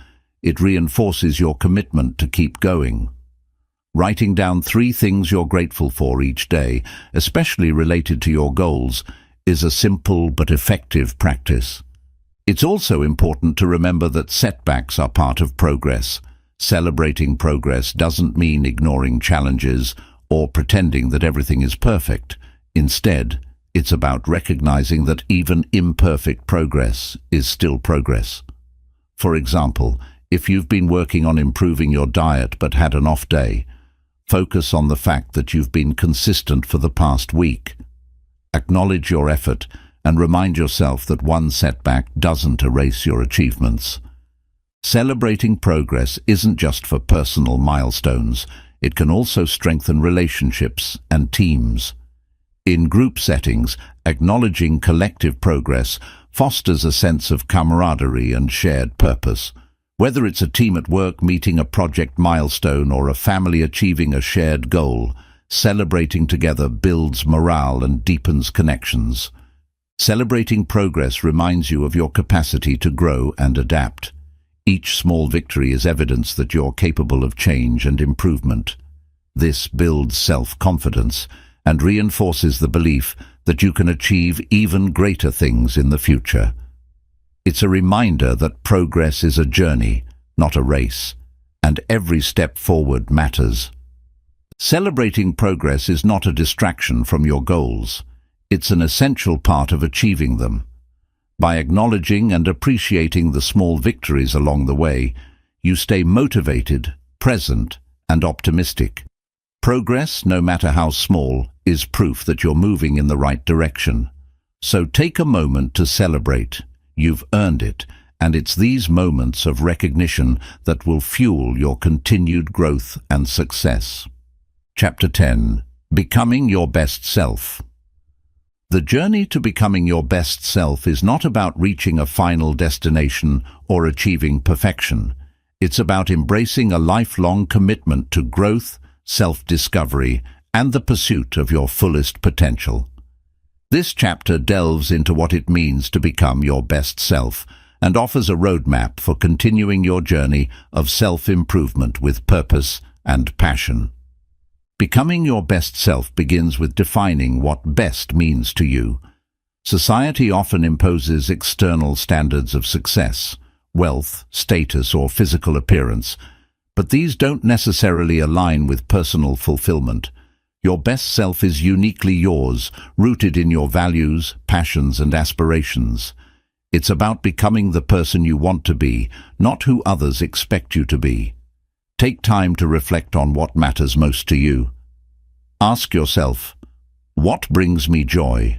it reinforces your commitment to keep going. Writing down 3 things you're grateful for each day, especially related to your goals, is a simple but effective practice. It's also important to remember that setbacks are part of progress. Celebrating progress doesn't mean ignoring challenges or pretending that everything is perfect. Instead, it's about recognizing that even imperfect progress is still progress. For example, if you've been working on improving your diet but had an off day, focus on the fact that you've been consistent for the past week. Acknowledge your effort and remind yourself that one setback doesn't erase your achievements. Celebrating progress isn't just for personal milestones, it can also strengthen relationships and teams. In group settings, acknowledging collective progress fosters a sense of camaraderie and shared purpose. Whether it's a team at work meeting a project milestone or a family achieving a shared goal, celebrating together builds morale and deepens connections. Celebrating progress reminds you of your capacity to grow and adapt. Each small victory is evidence that you're capable of change and improvement. This builds self-confidence and reinforces the belief that you can achieve even greater things in the future. It's a reminder that progress is a journey, not a race, and every step forward matters. Celebrating progress is not a distraction from your goals. It's an essential part of achieving them. By acknowledging and appreciating the small victories along the way, you stay motivated, present, and optimistic. Progress, no matter how small, is proof that you're moving in the right direction. So take a moment to celebrate. You've earned it, and it's these moments of recognition that will fuel your continued growth and success. Chapter 10. Becoming Your Best Self. The journey to becoming your best self is not about reaching a final destination or achieving perfection. It's about embracing a lifelong commitment to growth, self-discovery, and the pursuit of your fullest potential. This chapter delves into what it means to become your best self and offers a roadmap for continuing your journey of self-improvement with purpose and passion. Becoming your best self begins with defining what best means to you. Society often imposes external standards of success, wealth, status, or physical appearance, but these don't necessarily align with personal fulfillment. Your best self is uniquely yours, rooted in your values, passions, and aspirations. It's about becoming the person you want to be, not who others expect you to be. Take time to reflect on what matters most to you. Ask yourself, what brings me joy?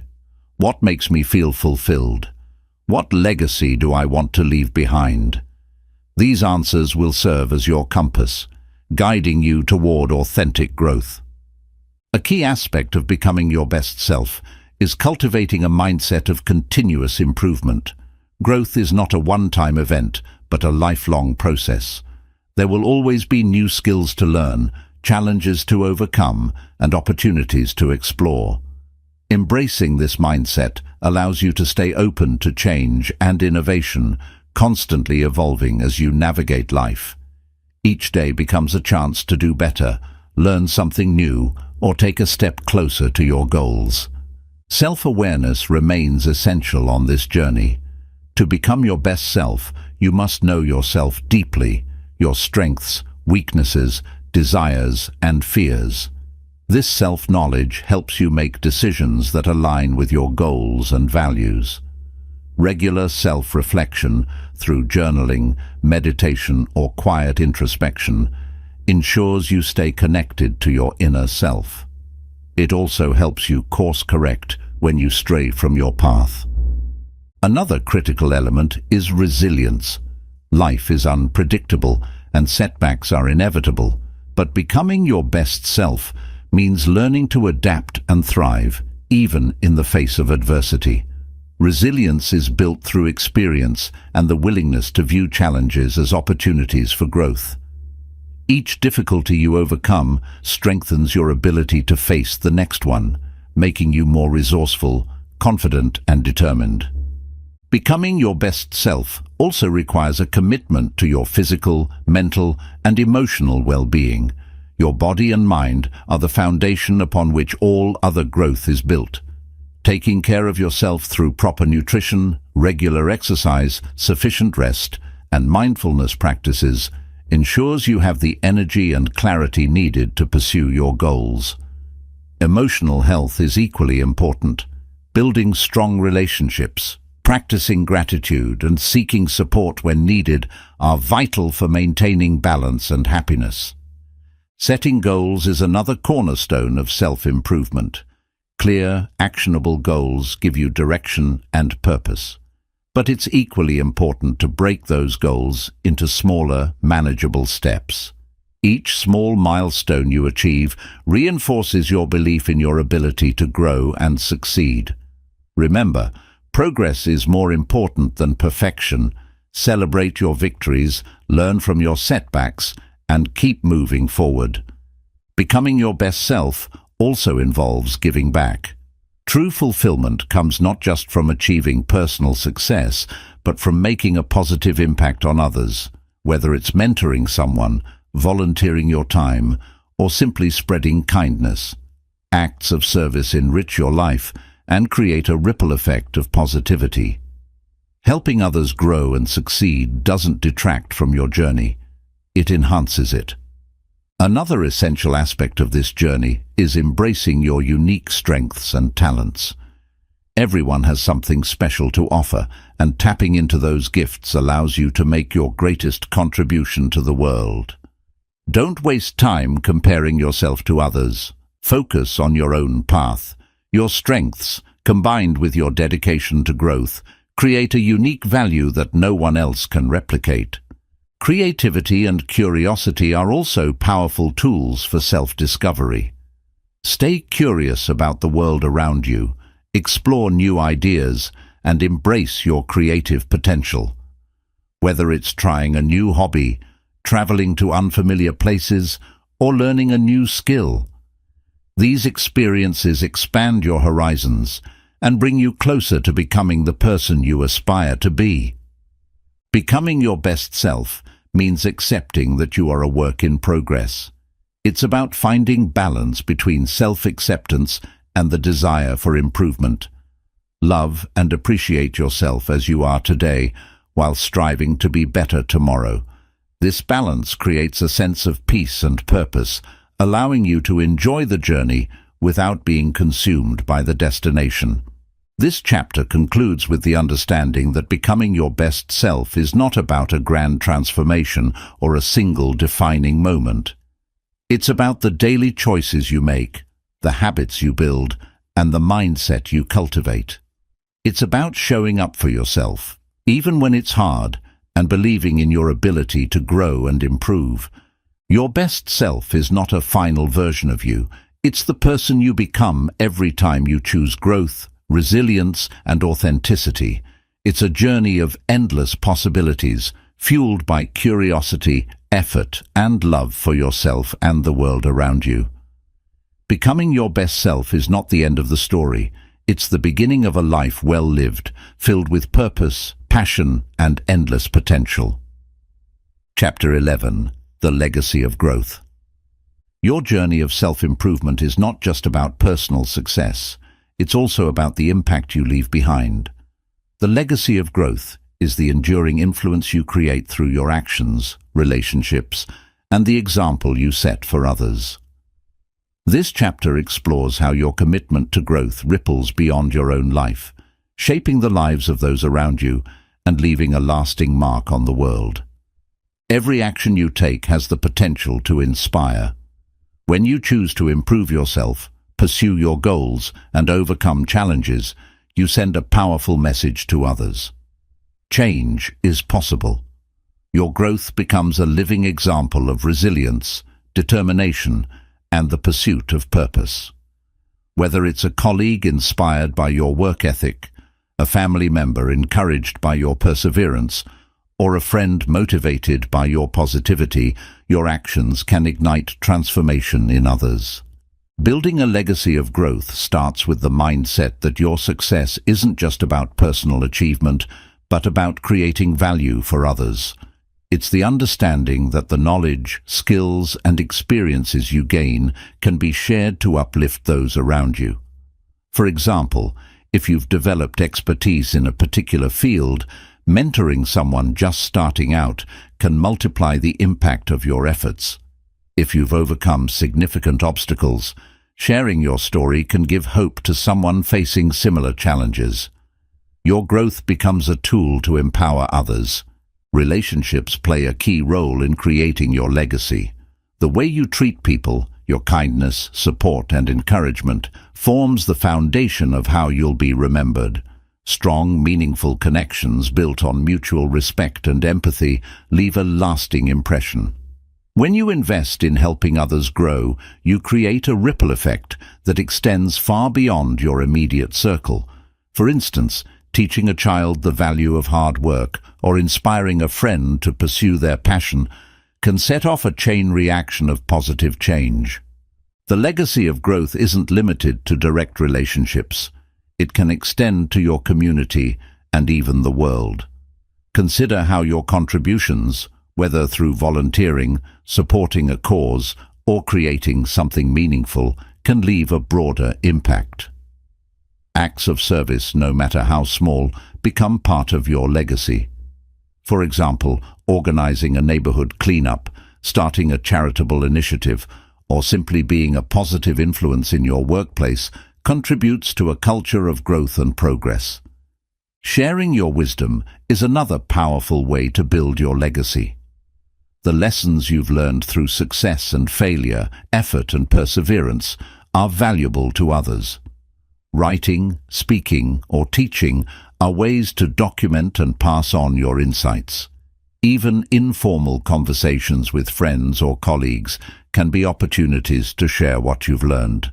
What makes me feel fulfilled? What legacy do I want to leave behind? These answers will serve as your compass, guiding you toward authentic growth. A key aspect of becoming your best self is cultivating a mindset of continuous improvement. Growth is not a one-time event, but a lifelong process. There will always be new skills to learn, challenges to overcome, and opportunities to explore. Embracing this mindset allows you to stay open to change and innovation, constantly evolving as you navigate life. Each day becomes a chance to do better, learn something new, or take a step closer to your goals. Self-awareness remains essential on this journey. To become your best self, you must know yourself deeply, your strengths, weaknesses, desires, and fears. This self-knowledge helps you make decisions that align with your goals and values. Regular self-reflection through journaling, meditation, or quiet introspection ensures you stay connected to your inner self. It also helps you course-correct when you stray from your path. Another critical element is resilience. Life is unpredictable and setbacks are inevitable, but becoming your best self means learning to adapt and thrive, even in the face of adversity. Resilience is built through experience and the willingness to view challenges as opportunities for growth. Each difficulty you overcome strengthens your ability to face the next one, making you more resourceful, confident, and determined. Becoming your best self also requires a commitment to your physical, mental, and emotional well-being. Your body and mind are the foundation upon which all other growth is built. Taking care of yourself through proper nutrition, regular exercise, sufficient rest, and mindfulness practices ensures you have the energy and clarity needed to pursue your goals. Emotional health is equally important. Building strong relationships, practicing gratitude, and seeking support when needed are vital for maintaining balance and happiness. Setting goals is another cornerstone of self-improvement. Clear, actionable goals give you direction and purpose. But it's equally important to break those goals into smaller, manageable steps. Each small milestone you achieve reinforces your belief in your ability to grow and succeed. Remember, progress is more important than perfection. Celebrate your victories, learn from your setbacks, and keep moving forward. Becoming your best self also involves giving back. True fulfillment comes not just from achieving personal success, but from making a positive impact on others, whether it's mentoring someone, volunteering your time, or simply spreading kindness. Acts of service enrich your life and create a ripple effect of positivity. Helping others grow and succeed doesn't detract from your journey. It enhances it. Another essential aspect of this journey is embracing your unique strengths and talents. Everyone has something special to offer, and tapping into those gifts allows you to make your greatest contribution to the world. Don't waste time comparing yourself to others. Focus on your own path. Your strengths, combined with your dedication to growth, create a unique value that no one else can replicate. Creativity and curiosity are also powerful tools for self-discovery. Stay curious about the world around you, explore new ideas, and embrace your creative potential. Whether it's trying a new hobby, traveling to unfamiliar places, or learning a new skill, these experiences expand your horizons and bring you closer to becoming the person you aspire to be. Becoming your best self means accepting that you are a work in progress. It's about finding balance between self-acceptance and the desire for improvement. Love and appreciate yourself as you are today, while striving to be better tomorrow. This balance creates a sense of peace and purpose, allowing you to enjoy the journey without being consumed by the destination. This chapter concludes with the understanding that becoming your best self is not about a grand transformation or a single defining moment. It's about the daily choices you make, the habits you build, and the mindset you cultivate. It's about showing up for yourself, even when it's hard, and believing in your ability to grow and improve. Your best self is not a final version of you. It's the person you become every time you choose growth, resilience, and authenticity. It's a journey of endless possibilities, fueled by curiosity, effort, and love for yourself and the world around you. Becoming your best self is not the end of the story. It's the beginning of a life well lived, filled with purpose, passion, and endless potential. Chapter 11. The Legacy of Growth. Your journey of self-improvement is not just about personal success. It's also about the impact you leave behind. The legacy of growth is the enduring influence you create through your actions, relationships, and the example you set for others. This chapter explores how your commitment to growth ripples beyond your own life, shaping the lives of those around you and leaving a lasting mark on the world. Every action you take has the potential to inspire. When you choose to improve yourself, pursue your goals, and overcome challenges, you send a powerful message to others. Change is possible. Your growth becomes a living example of resilience, determination, and the pursuit of purpose. Whether it's a colleague inspired by your work ethic, a family member encouraged by your perseverance, or a friend motivated by your positivity, your actions can ignite transformation in others. Building a legacy of growth starts with the mindset that your success isn't just about personal achievement, but about creating value for others. It's the understanding that the knowledge, skills, and experiences you gain can be shared to uplift those around you. For example, if you've developed expertise in a particular field, mentoring someone just starting out can multiply the impact of your efforts. If you've overcome significant obstacles, sharing your story can give hope to someone facing similar challenges. Your growth becomes a tool to empower others. Relationships play a key role in creating your legacy. The way you treat people, your kindness, support, and encouragement forms the foundation of how you'll be remembered. Strong, meaningful connections built on mutual respect and empathy leave a lasting impression. When you invest in helping others grow, you create a ripple effect that extends far beyond your immediate circle. For instance, teaching a child the value of hard work or inspiring a friend to pursue their passion can set off a chain reaction of positive change. The legacy of growth isn't limited to direct relationships. It can extend to your community and even the world. Consider how your contributions, whether through volunteering, supporting a cause, or creating something meaningful, can leave a broader impact. Acts of service, no matter how small, become part of your legacy. For example, organizing a neighborhood cleanup, starting a charitable initiative, or simply being a positive influence in your workplace contributes to a culture of growth and progress. Sharing your wisdom is another powerful way to build your legacy. The lessons you've learned through success and failure, effort and perseverance are valuable to others. writing, speaking, or teaching are ways to document and pass on your insights. Even informal conversations with friends or colleagues can be opportunities to share what you've learned.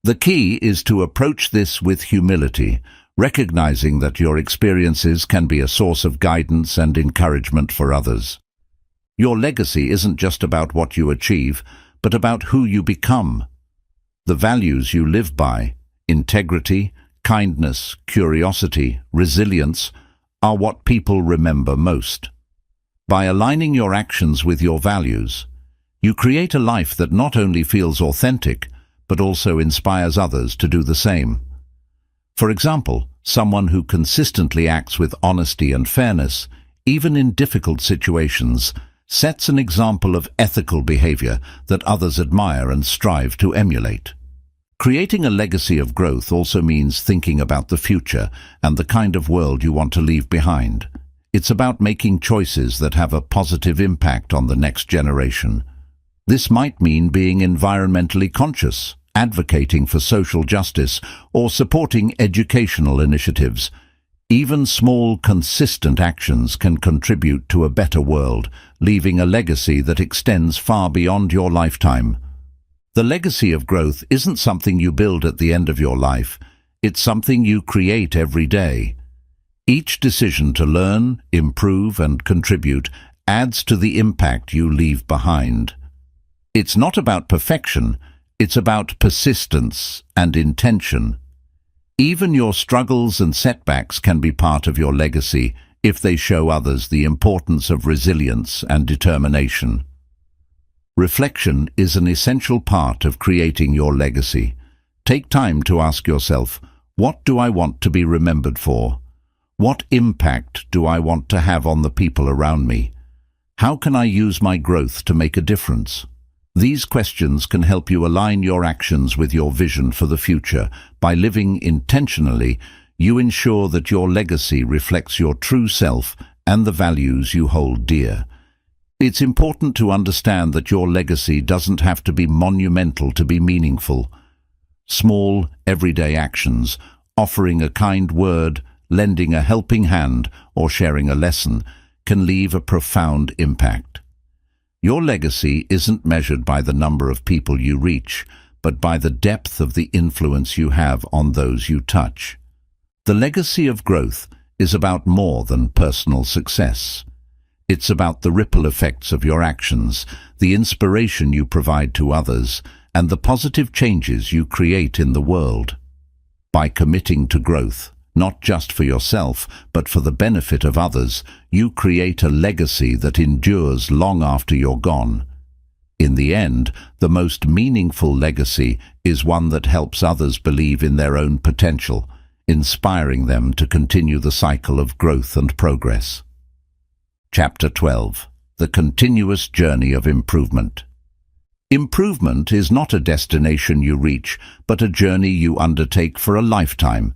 The key is to approach this with humility, recognizing that your experiences can be a source of guidance and encouragement for others. Your legacy isn't just about what you achieve, but about who you become. The values you live by, integrity, kindness, curiosity, resilience, are what people remember most. By aligning your actions with your values, you create a life that not only feels authentic, but also inspires others to do the same. For example, someone who consistently acts with honesty and fairness, even in difficult situations, sets an example of ethical behavior that others admire and strive to emulate. Creating a legacy of growth also means thinking about the future and the kind of world you want to leave behind. It's about making choices that have a positive impact on the next generation. This might mean being environmentally conscious, advocating for social justice, or supporting educational initiatives. Even small, consistent actions can contribute to a better world, leaving a legacy that extends far beyond your lifetime. The legacy of growth isn't something you build at the end of your life. It's something you create every day. Each decision to learn, improve, and contribute adds to the impact you leave behind. It's not about perfection, it's about persistence and intention. Even your struggles and setbacks can be part of your legacy if they show others the importance of resilience and determination. Reflection is an essential part of creating your legacy. Take time to ask yourself, what do I want to be remembered for? What impact do I want to have on the people around me? How can I use my growth to make a difference? These questions can help you align your actions with your vision for the future. By living intentionally, you ensure that your legacy reflects your true self and the values you hold dear. It's important to understand that your legacy doesn't have to be monumental to be meaningful. Small, everyday actions, offering a kind word, lending a helping hand, or sharing a lesson, can leave a profound impact. Your legacy isn't measured by the number of people you reach, but by the depth of the influence you have on those you touch. The legacy of growth is about more than personal success. It's about the ripple effects of your actions, the inspiration you provide to others, and the positive changes you create in the world. By committing to growth, not just for yourself, but for the benefit of others, you create a legacy that endures long after you're gone. In the end, the most meaningful legacy is one that helps others believe in their own potential, inspiring them to continue the cycle of growth and progress. Chapter 12. The Continuous Journey of Improvement. Improvement is not a destination you reach, but a journey you undertake for a lifetime.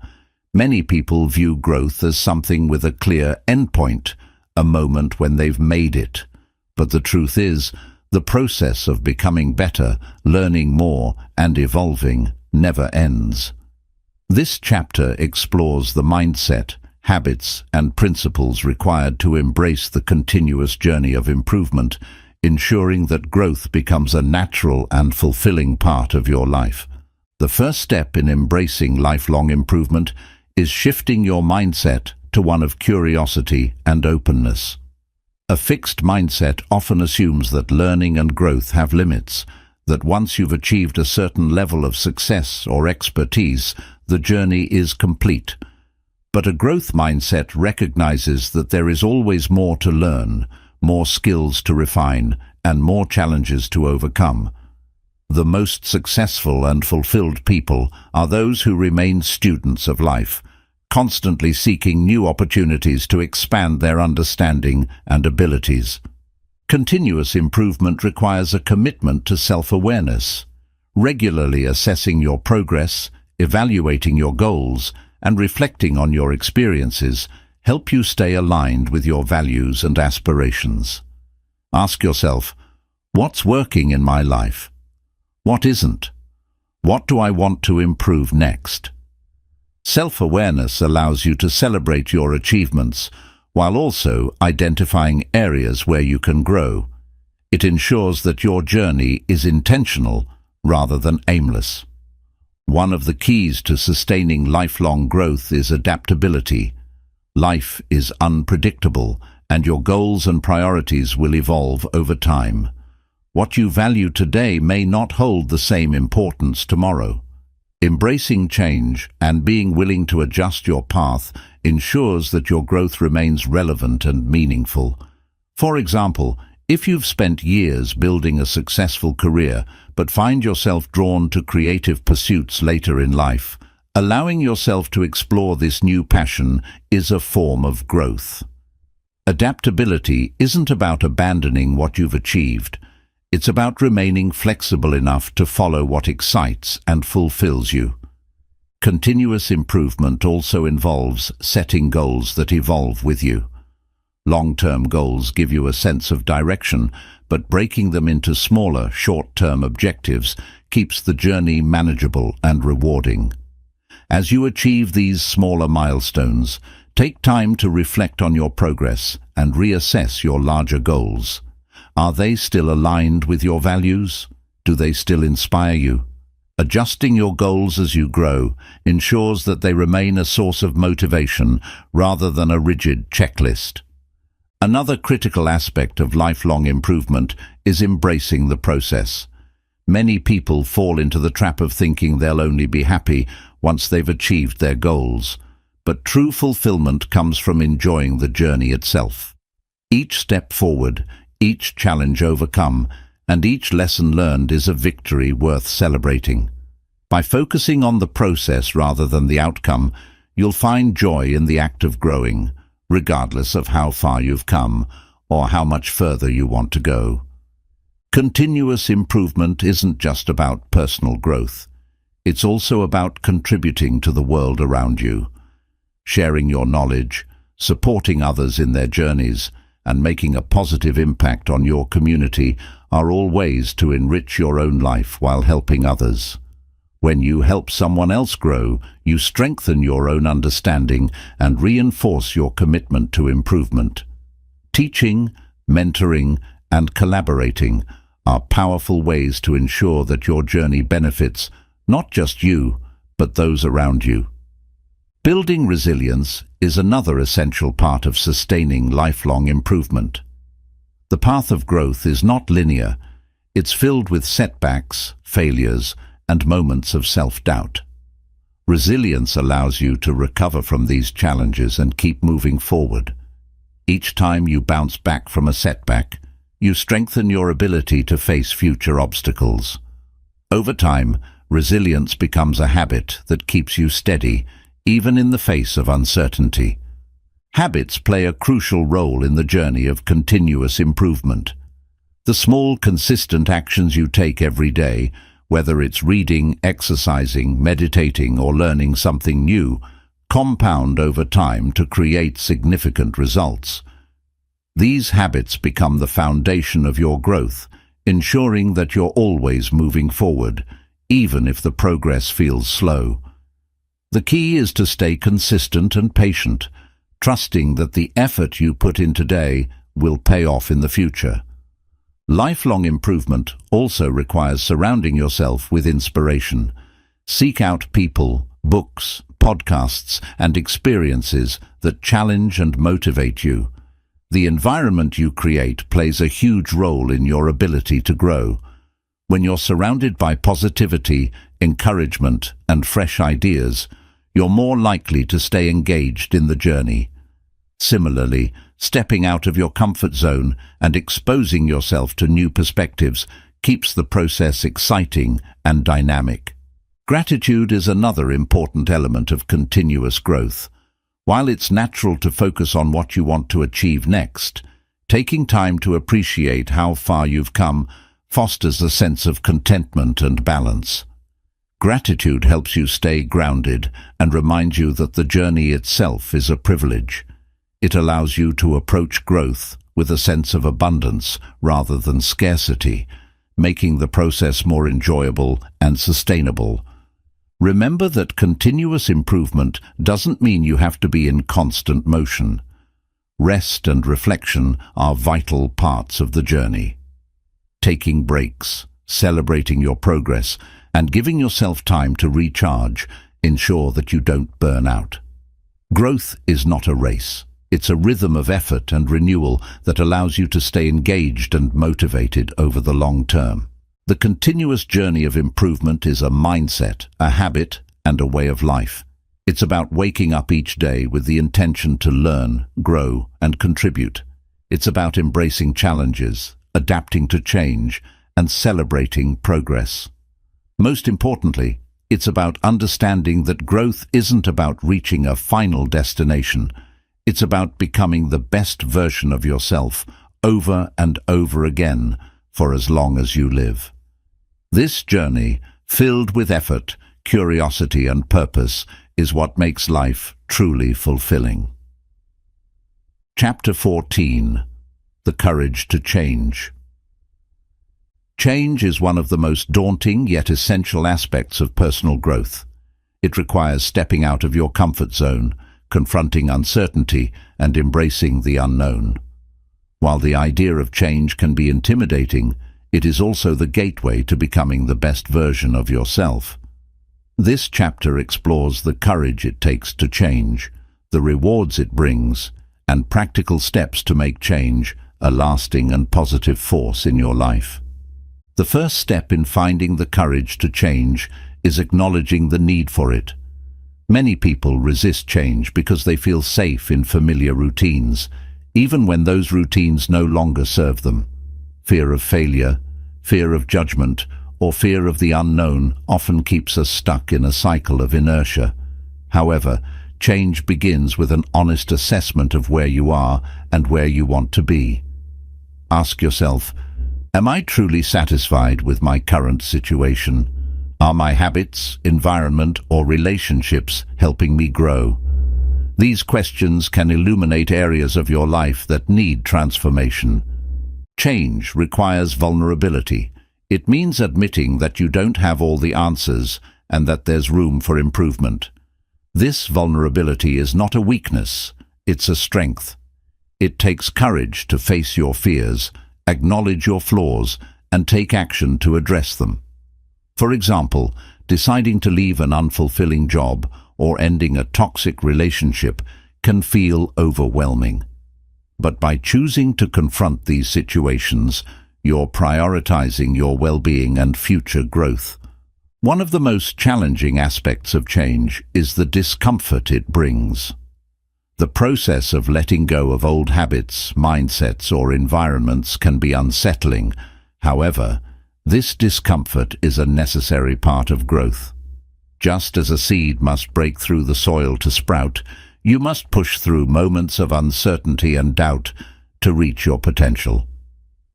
Many people view growth as something with a clear endpoint, a moment when they've made it. But the truth is, the process of becoming better, learning more, and evolving never ends. This chapter explores the mindset, habits, and principles required to embrace the continuous journey of improvement, ensuring that growth becomes a natural and fulfilling part of your life. The first step in embracing lifelong improvement is shifting your mindset to one of curiosity and openness. A fixed mindset often assumes that learning and growth have limits, that once you've achieved a certain level of success or expertise, the journey is complete. But a growth mindset recognizes that there is always more to learn, more skills to refine, and more challenges to overcome. The most successful and fulfilled people are those who remain students of life, constantly seeking new opportunities to expand their understanding and abilities. Continuous improvement requires a commitment to self-awareness, regularly assessing your progress, evaluating your goals, and reflecting on your experiences help you stay aligned with your values and aspirations. Ask yourself, what's working in my life? What isn't? What do I want to improve next? Self-awareness allows you to celebrate your achievements while also identifying areas where you can grow. It ensures that your journey is intentional rather than aimless. One of the keys to sustaining lifelong growth is adaptability. Life is unpredictable, and your goals and priorities will evolve over time. What you value today may not hold the same importance tomorrow. Embracing change and being willing to adjust your path ensures that your growth remains relevant and meaningful. For example, if you've spent years building a successful career but find yourself drawn to creative pursuits later in life, allowing yourself to explore this new passion is a form of growth. Adaptability isn't about abandoning what you've achieved. It's about remaining flexible enough to follow what excites and fulfills you. Continuous improvement also involves setting goals that evolve with you. Long-term goals give you a sense of direction, but breaking them into smaller, short-term objectives keeps the journey manageable and rewarding. As you achieve these smaller milestones, take time to reflect on your progress and reassess your larger goals. Are they still aligned with your values? Do they still inspire you? Adjusting your goals as you grow ensures that they remain a source of motivation rather than a rigid checklist. Another critical aspect of lifelong improvement is embracing the process. Many people fall into the trap of thinking they'll only be happy once they've achieved their goals, but true fulfillment comes from enjoying the journey itself. Each step forward, each challenge overcome, and each lesson learned is a victory worth celebrating. By focusing on the process rather than the outcome, you'll find joy in the act of growing, regardless of how far you've come or how much further you want to go. Continuous improvement isn't just about personal growth. It's also about contributing to the world around you. Sharing your knowledge, supporting others in their journeys, and making a positive impact on your community are all ways to enrich your own life while helping others. When you help someone else grow, you strengthen your own understanding and reinforce your commitment to improvement. Teaching, mentoring, and collaborating are powerful ways to ensure that your journey benefits not just you, but those around you. Building resilience is another essential part of sustaining lifelong improvement. The path of growth is not linear. It's filled with setbacks, failures, and moments of self-doubt. Resilience allows you to recover from these challenges and keep moving forward. Each time you bounce back from a setback, you strengthen your ability to face future obstacles. Over time, resilience becomes a habit that keeps you steady, even in the face of uncertainty. Habits play a crucial role in the journey of continuous improvement. The small, consistent actions you take every day, whether it's reading, exercising, meditating, or learning something new, compound over time to create significant results. These habits become the foundation of your growth, ensuring that you're always moving forward, even if the progress feels slow. The key is to stay consistent and patient, trusting that the effort you put in today will pay off in the future. Lifelong improvement also requires surrounding yourself with inspiration. Seek out people, books, podcasts, and experiences that challenge and motivate you. The environment you create plays a huge role in your ability to grow. When you're surrounded by positivity, encouragement, and fresh ideas, you're more likely to stay engaged in the journey. Similarly, stepping out of your comfort zone and exposing yourself to new perspectives keeps the process exciting and dynamic. Gratitude is another important element of continuous growth. While it's natural to focus on what you want to achieve next, taking time to appreciate how far you've come fosters a sense of contentment and balance. Gratitude helps you stay grounded and reminds you that the journey itself is a privilege. It allows you to approach growth with a sense of abundance rather than scarcity, making the process more enjoyable and sustainable. Remember that continuous improvement doesn't mean you have to be in constant motion. Rest and reflection are vital parts of the journey. Taking breaks, celebrating your progress, and giving yourself time to recharge ensure that you don't burn out. Growth is not a race. It's a rhythm of effort and renewal that allows you to stay engaged and motivated over the long term. The continuous journey of improvement is a mindset, a habit, and a way of life. It's about waking up each day with the intention to learn, grow, and contribute. It's about embracing challenges, adapting to change, and celebrating progress. Most importantly, it's about understanding that growth isn't about reaching a final destination. It's about becoming the best version of yourself over and over again for as long as you live. This journey, filled with effort, curiosity, and purpose, is what makes life truly fulfilling. Chapter 14. The Courage to Change. Change is one of the most daunting yet essential aspects of personal growth. It requires stepping out of your comfort zone, confronting uncertainty, and embracing the unknown. While the idea of change can be intimidating, it is also the gateway to becoming the best version of yourself. This chapter explores the courage it takes to change, the rewards it brings, and practical steps to make change a lasting and positive force in your life. The first step in finding the courage to change is acknowledging the need for it. Many people resist change because they feel safe in familiar routines, even when those routines no longer serve them. Fear of failure, fear of judgment, or fear of the unknown often keeps us stuck in a cycle of inertia. However, change begins with an honest assessment of where you are and where you want to be. Ask yourself, am I truly satisfied with my current situation? Are my habits, environment, or relationships helping me grow? These questions can illuminate areas of your life that need transformation. Change requires vulnerability. It means admitting that you don't have all the answers and that there's room for improvement. This vulnerability is not a weakness, it's a strength. It takes courage to face your fears, acknowledge your flaws, and take action to address them. For example, deciding to leave an unfulfilling job or ending a toxic relationship can feel overwhelming. But by choosing to confront these situations, you're prioritizing your well-being and future growth. One of the most challenging aspects of change is the discomfort it brings. The process of letting go of old habits, mindsets, or environments can be unsettling. However, this discomfort is a necessary part of growth. Just as a seed must break through the soil to sprout, you must push through moments of uncertainty and doubt to reach your potential.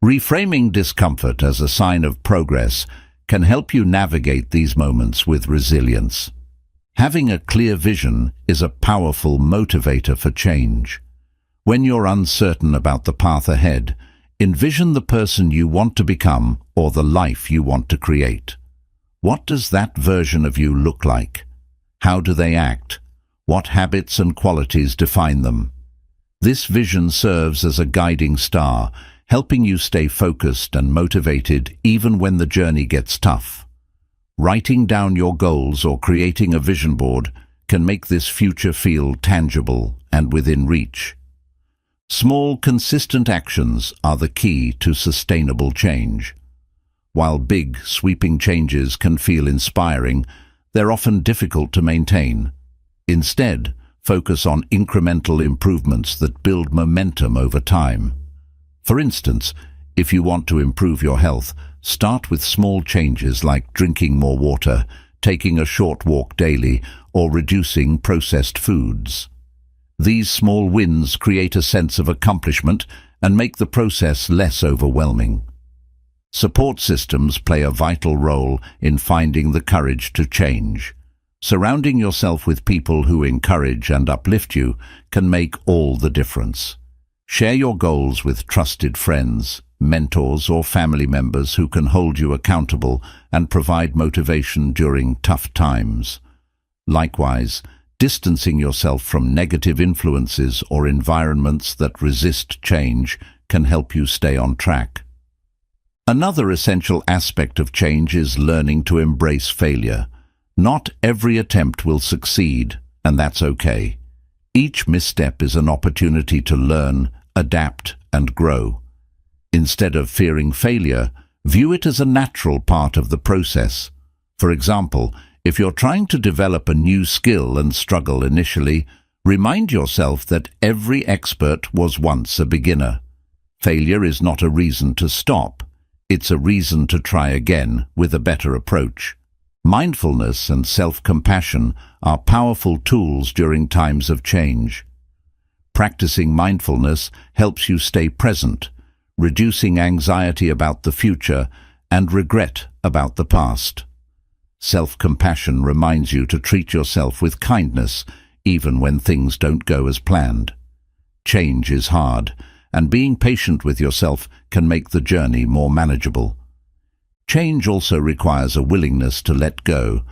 Reframing discomfort as a sign of progress can help you navigate these moments with resilience. Having a clear vision is a powerful motivator for change. When you're uncertain about the path ahead, envision the person you want to become or the life you want to create. What does that version of you look like? How do they act? What habits and qualities define them? This vision serves as a guiding star, helping you stay focused and motivated even when the journey gets tough. Writing down your goals or creating a vision board can make this future feel tangible and within reach. Small, consistent actions are the key to sustainable change. While big, sweeping changes can feel inspiring, they're often difficult to maintain. Instead, focus on incremental improvements that build momentum over time. For instance, if you want to improve your health, start with small changes like drinking more water, taking a short walk daily, or reducing processed foods. These small wins create a sense of accomplishment and make the process less overwhelming. Support systems play a vital role in finding the courage to change. Surrounding yourself with people who encourage and uplift you can make all the difference. Share your goals with trusted friends, mentors, or family members who can hold you accountable and provide motivation during tough times. Likewise, distancing yourself from negative influences or environments that resist change can help you stay on track. Another essential aspect of change is learning to embrace failure. Not every attempt will succeed, and that's okay. Each misstep is an opportunity to learn, adapt, and grow. Instead of fearing failure, view it as a natural part of the process. For example, if you're trying to develop a new skill and struggle initially, remind yourself that every expert was once a beginner. Failure is not a reason to stop. It's a reason to try again with a better approach. Mindfulness and self-compassion are powerful tools during times of change. Practicing mindfulness helps you stay present, reducing anxiety about the future and regret about the past. Self-compassion reminds you to treat yourself with kindness, even when things don't go as planned. Change is hard, and being patient with yourself can make the journey more manageable. Change also requires a willingness to let go.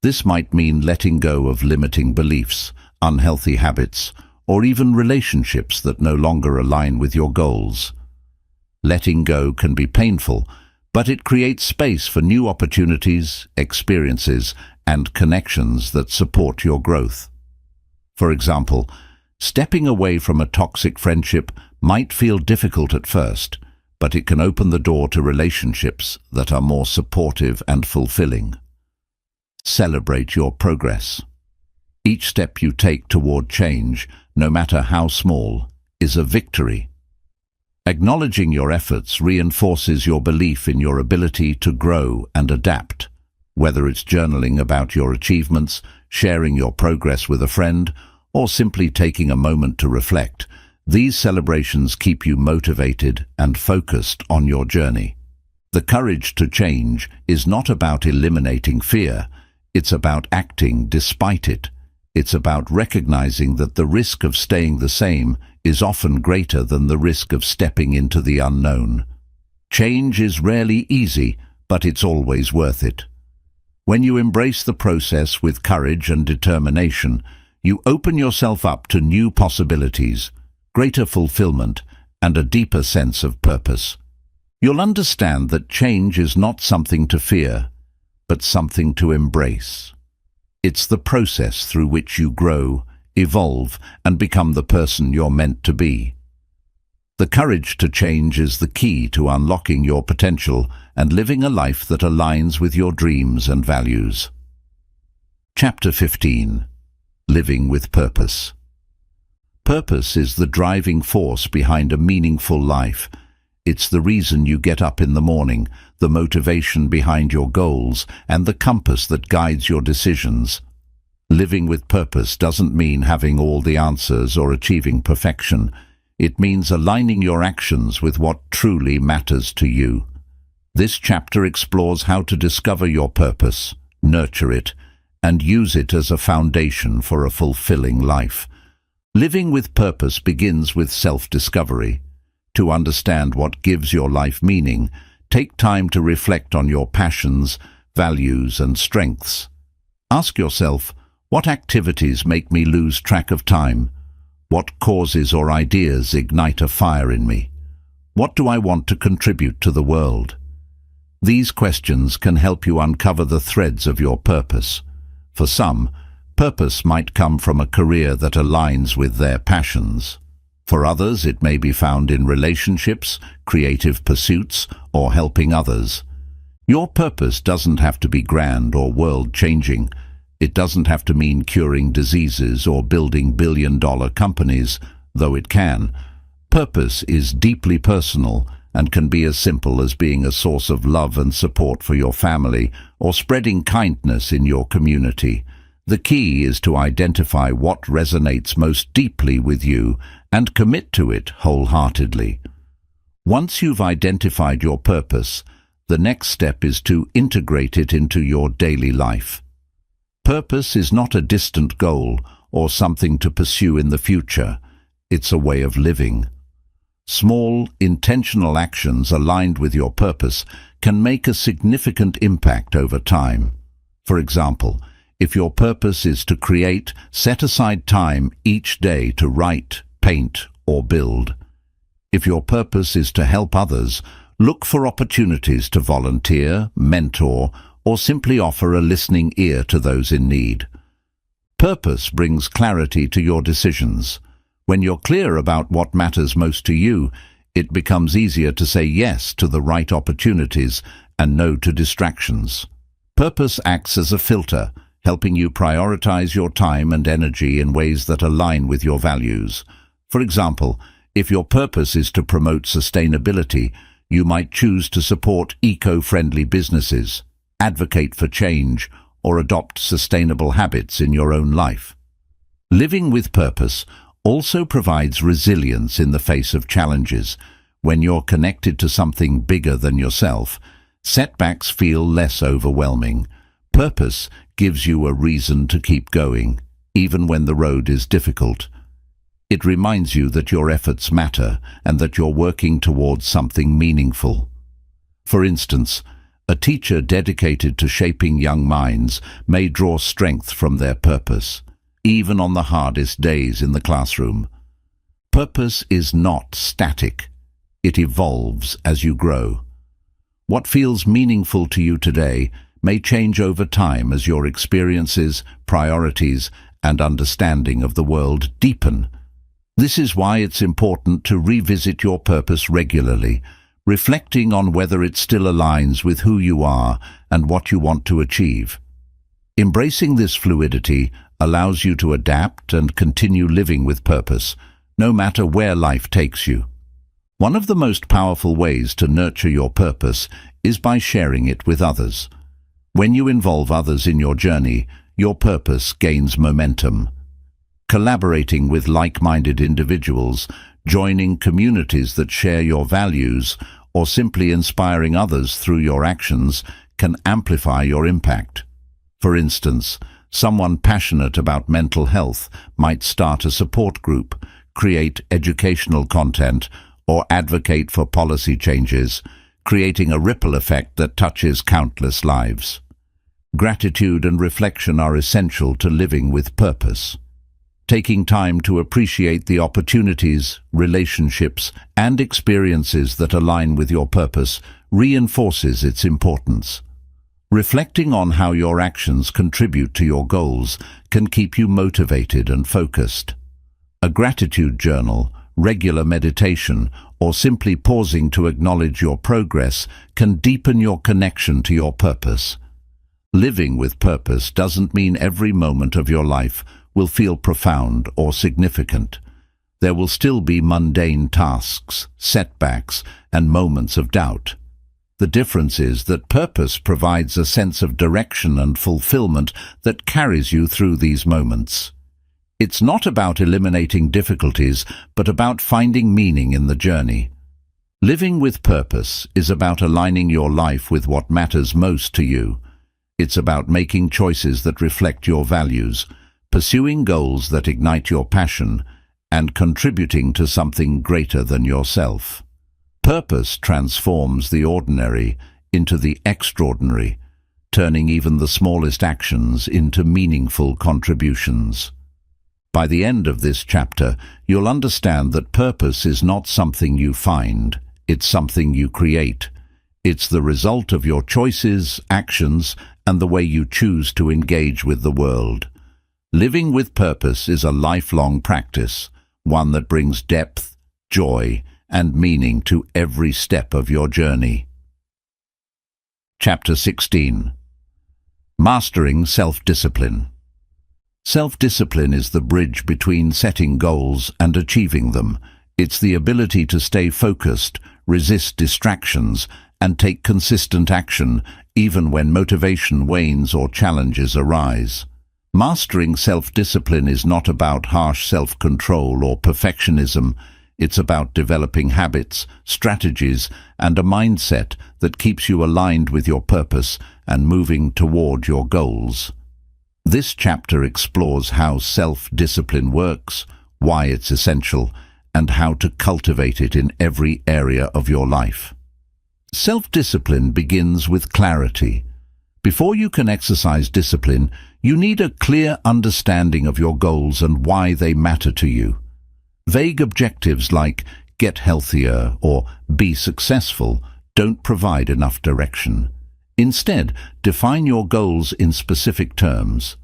This might mean letting go of limiting beliefs, unhealthy habits, or even relationships that no longer align with your goals. Letting go can be painful, but it creates space for new opportunities, experiences, and connections that support your growth. For example, stepping away from a toxic friendship might feel difficult at first, but it can open the door to relationships that are more supportive and fulfilling. Celebrate your progress. Each step you take toward change, no matter how small, is a victory. Acknowledging your efforts reinforces your belief in your ability to grow and adapt. Whether it's journaling about your achievements, sharing your progress with a friend, or simply taking a moment to reflect, these celebrations keep you motivated and focused on your journey. The courage to change is not about eliminating fear. It's about acting despite it. It's about recognizing that the risk of staying the same is often greater than the risk of stepping into the unknown. Change is rarely easy, but it's always worth it. When you embrace the process with courage and determination, you open yourself up to new possibilities, greater fulfillment, and a deeper sense of purpose. You'll understand that change is not something to fear, but something to embrace. It's the process through which you grow, evolve, and become the person you're meant to be. The courage to change is the key to unlocking your potential and living a life that aligns with your dreams and values. Chapter 15. Living with Purpose. Purpose is the driving force behind a meaningful life. It's the reason you get up in the morning, the motivation behind your goals, and the compass that guides your decisions. Living with purpose doesn't mean having all the answers or achieving perfection. It means aligning your actions with what truly matters to you. This chapter explores how to discover your purpose, nurture it, and use it as a foundation for a fulfilling life. Living with purpose begins with self-discovery. To understand what gives your life meaning, take time to reflect on your passions, values, and strengths. Ask yourself, what activities make me lose track of time? What causes or ideas ignite a fire in me? What do I want to contribute to the world? These questions can help you uncover the threads of your purpose. For some, purpose might come from a career that aligns with their passions. For others, it may be found in relationships, creative pursuits, or helping others. Your purpose doesn't have to be grand or world-changing. It doesn't have to mean curing diseases or building billion-dollar companies, though it can. Purpose is deeply personal and can be as simple as being a source of love and support for your family or spreading kindness in your community. The key is to identify what resonates most deeply with you and commit to it wholeheartedly. Once you've identified your purpose, the next step is to integrate it into your daily life. Purpose is not a distant goal or something to pursue in the future. It's a way of living. Small, intentional actions aligned with your purpose can make a significant impact over time. For example, if your purpose is to create, set aside time each day to write, paint, or build. If your purpose is to help others, look for opportunities to volunteer, mentor, or simply offer a listening ear to those in need. Purpose brings clarity to your decisions. When you're clear about what matters most to you, it becomes easier to say yes to the right opportunities and no to distractions. Purpose acts as a filter, helping you prioritize your time and energy in ways that align with your values. For example, if your purpose is to promote sustainability, you might choose to support eco-friendly businesses, advocate for change, or adopt sustainable habits in your own life. Living with purpose also provides resilience in the face of challenges. When you're connected to something bigger than yourself, setbacks feel less overwhelming. Purpose gives you a reason to keep going, even when the road is difficult. It reminds you that your efforts matter and that you're working towards something meaningful. For instance, a teacher dedicated to shaping young minds may draw strength from their purpose, even on the hardest days in the classroom. Purpose is not static. It evolves as you grow. What feels meaningful to you today may change over time as your experiences, priorities, and understanding of the world deepen. This is why it's important to revisit your purpose regularly, reflecting on whether it still aligns with who you are and what you want to achieve. Embracing this fluidity allows you to adapt and continue living with purpose, no matter where life takes you. One of the most powerful ways to nurture your purpose is by sharing it with others. When you involve others in your journey, your purpose gains momentum. Collaborating with like-minded individuals, joining communities that share your values, or simply inspiring others through your actions can amplify your impact. For instance, someone passionate about mental health might start a support group, create educational content, or advocate for policy changes, creating a ripple effect that touches countless lives. Gratitude and reflection are essential to living with purpose. Taking time to appreciate the opportunities, relationships, and experiences that align with your purpose reinforces its importance. Reflecting on how your actions contribute to your goals can keep you motivated and focused. A gratitude journal, regular meditation, or simply pausing to acknowledge your progress can deepen your connection to your purpose. Living with purpose doesn't mean every moment of your life will feel profound or significant. There will still be mundane tasks, setbacks, and moments of doubt. The difference is that purpose provides a sense of direction and fulfillment that carries you through these moments. It's not about eliminating difficulties, but about finding meaning in the journey. Living with purpose is about aligning your life with what matters most to you. It's about making choices that reflect your values, pursuing goals that ignite your passion, and contributing to something greater than yourself. Purpose transforms the ordinary into the extraordinary, turning even the smallest actions into meaningful contributions. By the end of this chapter, you'll understand that purpose is not something you find, it's something you create. It's the result of your choices, actions, and the way you choose to engage with the world. Living with purpose is a lifelong practice, one that brings depth, joy, and meaning to every step of your journey. Chapter 16. Mastering Self-Discipline. Self-discipline is the bridge between setting goals and achieving them. It's the ability to stay focused, resist distractions, and take consistent action, even when motivation wanes or challenges arise. Mastering self-discipline is not about harsh self-control or perfectionism. It's about developing habits, strategies, and a mindset that keeps you aligned with your purpose and moving toward your goals. This chapter explores how self-discipline works, why it's essential, and how to cultivate it in every area of your life. Self-discipline begins with clarity. Before you can exercise discipline, you need a clear understanding of your goals and why they matter to you. Vague objectives like get healthier or be successful don't provide enough direction. Instead, define your goals in specific terms.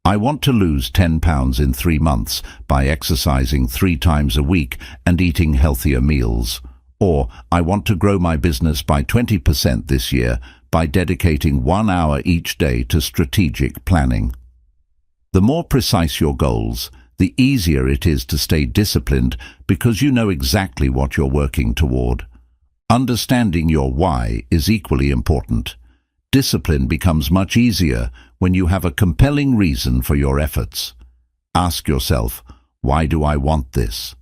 I want to lose 10 pounds in 3 months by exercising 3 times a week and eating healthier meals. Or, I want to grow my business by 20% this year by dedicating 1 hour each day to strategic planning. The more precise your goals, the easier it is to stay disciplined because you know exactly what you're working toward. Understanding your why is equally important. Discipline becomes much easier when you have a compelling reason for your efforts. Ask yourself, why do I want this?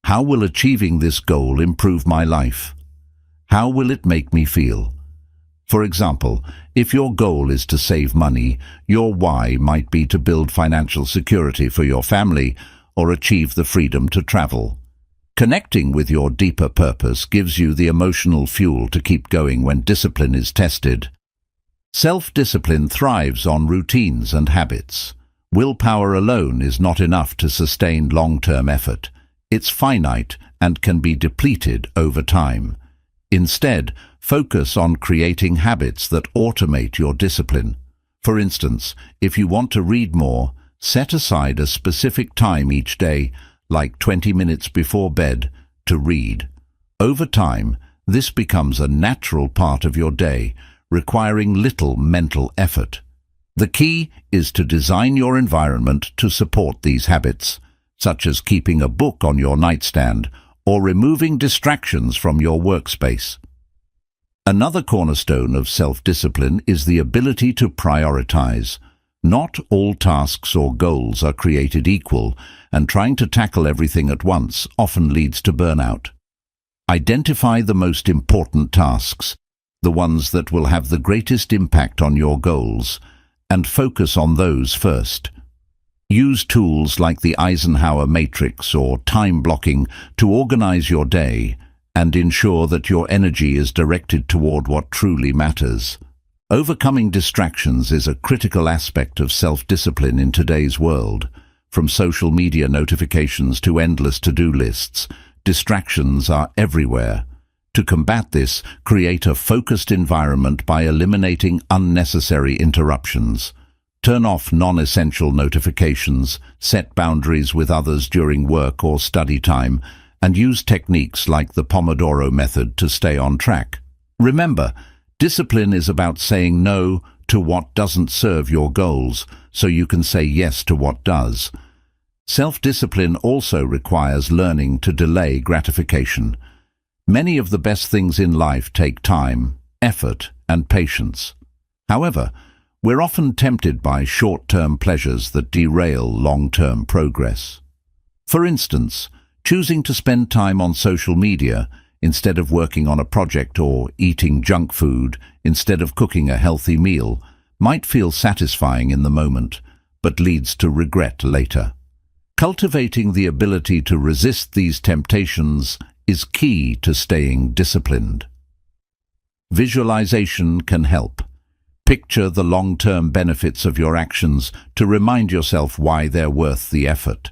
How will achieving this goal improve my life? How will it make me feel? For example, if your goal is to save money, your why might be to build financial security for your family or achieve the freedom to travel. Connecting with your deeper purpose gives you the emotional fuel to keep going when discipline is tested. Self-discipline thrives on routines and habits. Willpower alone is not enough to sustain long-term effort. It's finite and can be depleted over time. Instead, focus on creating habits that automate your discipline. For instance, if you want to read more, set aside a specific time each day, like 20 minutes before bed, to read. Over time, this becomes a natural part of your day, requiring little mental effort. The key is to design your environment to support these habits, such as keeping a book on your nightstand or removing distractions from your workspace. Another cornerstone of self-discipline is the ability to prioritize. Not all tasks or goals are created equal, and trying to tackle everything at once often leads to burnout. Identify the most important tasks, the ones that will have the greatest impact on your goals, and focus on those first. Use tools like the Eisenhower matrix or time blocking to organize your day and ensure that your energy is directed toward what truly matters. Overcoming distractions is a critical aspect of self-discipline in today's world. From social media notifications to endless to-do lists, distractions are everywhere. To combat this, create a focused environment by eliminating unnecessary interruptions. Turn off non-essential notifications, set boundaries with others during work or study time, and use techniques like the Pomodoro method to stay on track. Remember, discipline is about saying no to what doesn't serve your goals, so you can say yes to what does. Self-discipline also requires learning to delay gratification. Many of the best things in life take time, effort, and patience. However, we're often tempted by short-term pleasures that derail long-term progress. For instance, choosing to spend time on social media instead of working on a project or eating junk food instead of cooking a healthy meal might feel satisfying in the moment, but leads to regret later. Cultivating the ability to resist these temptations is key to staying disciplined. Visualization can help. Picture the long-term benefits of your actions to remind yourself why they're worth the effort.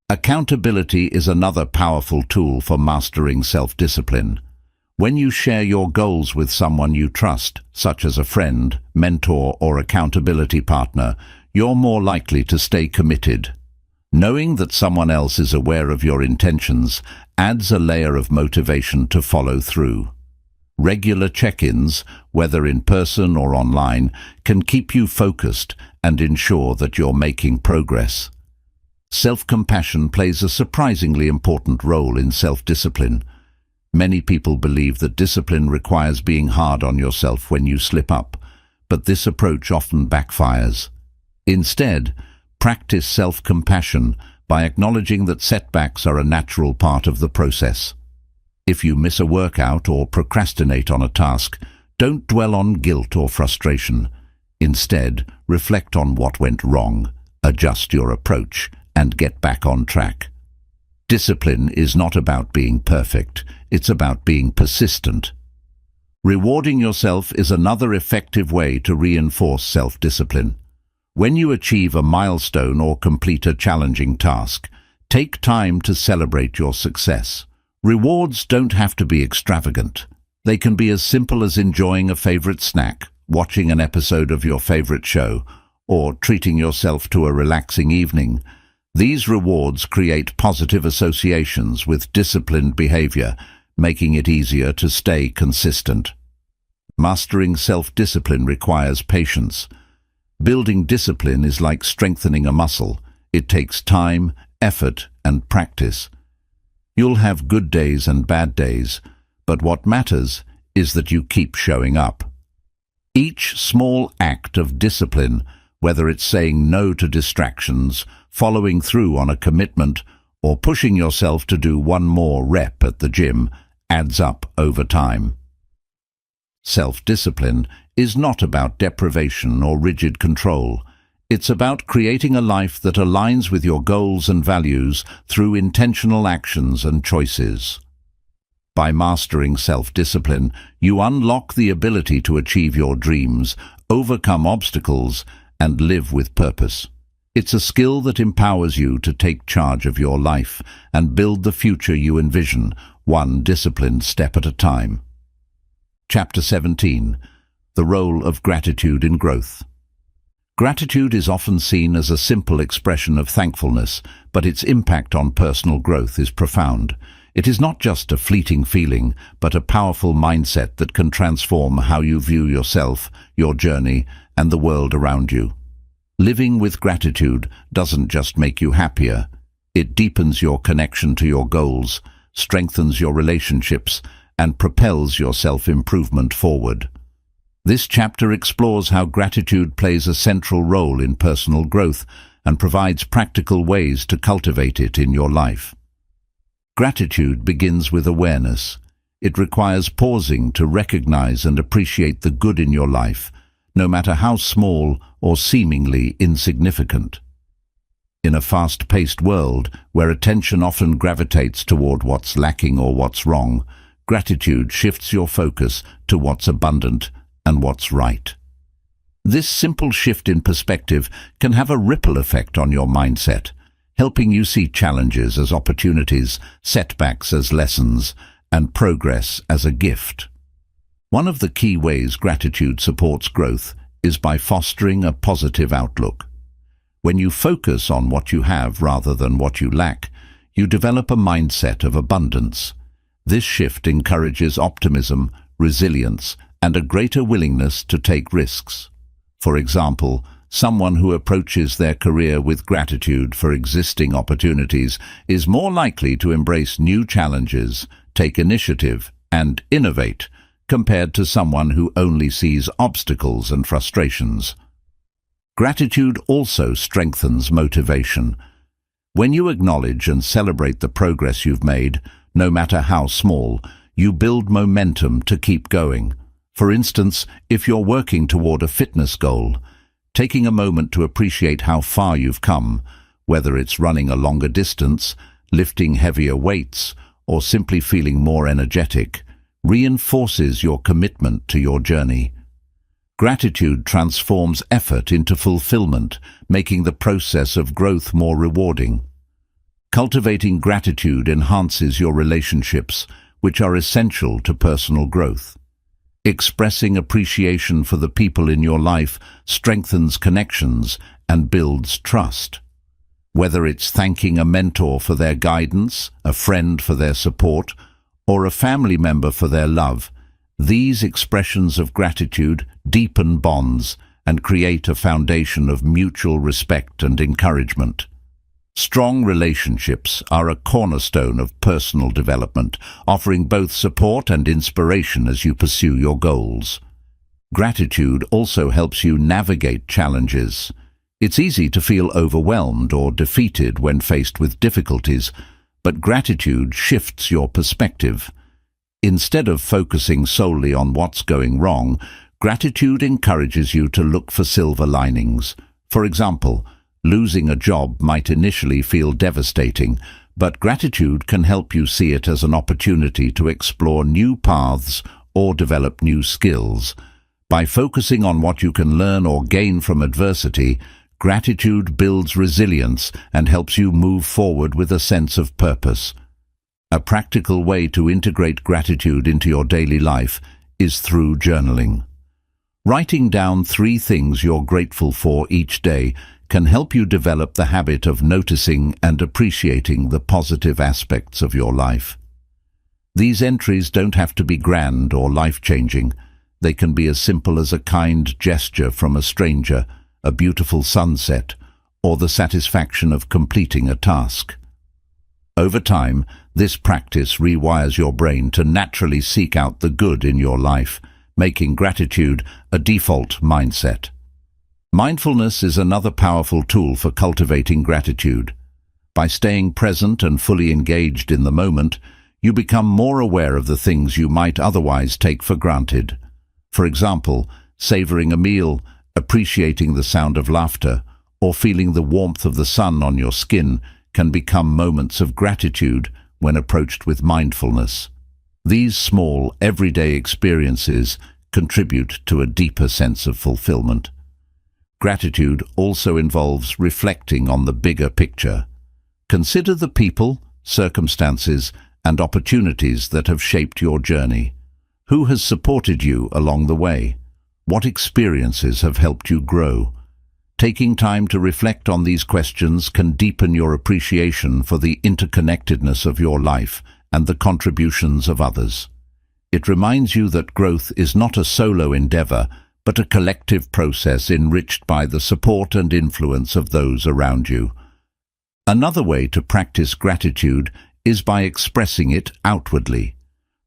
Accountability is another powerful tool for mastering self-discipline. When you share your goals with someone you trust, such as a friend, mentor, or accountability partner, you're more likely to stay committed. Knowing that someone else is aware of your intentions adds a layer of motivation to follow through. Regular check-ins, whether in person or online, can keep you focused and ensure that you're making progress. Self-compassion plays a surprisingly important role in self-discipline. Many people believe that discipline requires being hard on yourself when you slip up, but this approach often backfires. Instead, practice self-compassion by acknowledging that setbacks are a natural part of the process. If you miss a workout or procrastinate on a task, don't dwell on guilt or frustration. Instead, reflect on what went wrong, adjust your approach, and get back on track. Discipline is not about being perfect, it's about being persistent. Rewarding yourself is another effective way to reinforce self-discipline. When you achieve a milestone or complete a challenging task, take time to celebrate your success. Rewards don't have to be extravagant. They can be as simple as enjoying a favorite snack, watching an episode of your favorite show, or treating yourself to a relaxing evening. These rewards create positive associations with disciplined behavior, making it easier to stay consistent. Mastering self-discipline requires patience. Building discipline is like strengthening a muscle. It takes time, effort, and practice. You'll have good days and bad days, but what matters is that you keep showing up. Each small act of discipline, whether it's saying no to distractions, following through on a commitment, or pushing yourself to do one more rep at the gym, adds up over time. Self-discipline is not about deprivation or rigid control. It's about creating a life that aligns with your goals and values through intentional actions and choices. By mastering self-discipline, you unlock the ability to achieve your dreams, overcome obstacles, and live with purpose. It's a skill that empowers you to take charge of your life and build the future you envision, one disciplined step at a time. Chapter 17. The Role of Gratitude in Growth. Gratitude is often seen as a simple expression of thankfulness, but its impact on personal growth is profound. It is not just a fleeting feeling, but a powerful mindset that can transform how you view yourself, your journey, and the world around you. Living with gratitude doesn't just make you happier. It deepens your connection to your goals, strengthens your relationships, and propels your self-improvement forward. This chapter explores how gratitude plays a central role in personal growth and provides practical ways to cultivate it in your life. Gratitude begins with awareness. It requires pausing to recognize and appreciate the good in your life, no matter how small or seemingly insignificant. In a fast-paced world where attention often gravitates toward what's lacking or what's wrong, gratitude shifts your focus to what's abundant and what's right. This simple shift in perspective can have a ripple effect on your mindset, helping you see challenges as opportunities, setbacks as lessons, and progress as a gift. One of the key ways gratitude supports growth is by fostering a positive outlook. When you focus on what you have rather than what you lack, you develop a mindset of abundance. This shift encourages optimism, resilience, and a greater willingness to take risks. For example, someone who approaches their career with gratitude for existing opportunities is more likely to embrace new challenges, take initiative, and innovate, compared to someone who only sees obstacles and frustrations. Gratitude also strengthens motivation. When you acknowledge and celebrate the progress you've made, no matter how small, you build momentum to keep going. For instance, if you're working toward a fitness goal, taking a moment to appreciate how far you've come, whether it's running a longer distance, lifting heavier weights, or simply feeling more energetic, reinforces your commitment to your journey. Gratitude transforms effort into fulfillment, making the process of growth more rewarding. Cultivating gratitude enhances your relationships, which are essential to personal growth. Expressing appreciation for the people in your life strengthens connections and builds trust. Whether it's thanking a mentor for their guidance, a friend for their support, or a family member for their love, these expressions of gratitude deepen bonds and create a foundation of mutual respect and encouragement. Strong relationships are a cornerstone of personal development, offering both support and inspiration as you pursue your goals. Gratitude also helps you navigate challenges. It's easy to feel overwhelmed or defeated when faced with difficulties, but gratitude shifts your perspective. Instead of focusing solely on what's going wrong, gratitude encourages you to look for silver linings. For example, losing a job might initially feel devastating, but gratitude can help you see it as an opportunity to explore new paths or develop new skills. By focusing on what you can learn or gain from adversity, gratitude builds resilience and helps you move forward with a sense of purpose. A practical way to integrate gratitude into your daily life is through journaling. Writing down 3 things you're grateful for each day can help you develop the habit of noticing and appreciating the positive aspects of your life. These entries don't have to be grand or life-changing. They can be as simple as a kind gesture from a stranger, a beautiful sunset, or the satisfaction of completing a task. Over time, this practice rewires your brain to naturally seek out the good in your life, making gratitude a default mindset. Mindfulness is another powerful tool for cultivating gratitude. By staying present and fully engaged in the moment, you become more aware of the things you might otherwise take for granted. For example, savoring a meal, appreciating the sound of laughter, or feeling the warmth of the sun on your skin can become moments of gratitude when approached with mindfulness. These small, everyday experiences contribute to a deeper sense of fulfillment. Gratitude also involves reflecting on the bigger picture. Consider the people, circumstances, and opportunities that have shaped your journey. Who has supported you along the way? What experiences have helped you grow? Taking time to reflect on these questions can deepen your appreciation for the interconnectedness of your life and the contributions of others. It reminds you that growth is not a solo endeavor, but a collective process enriched by the support and influence of those around you. Another way to practice gratitude is by expressing it outwardly.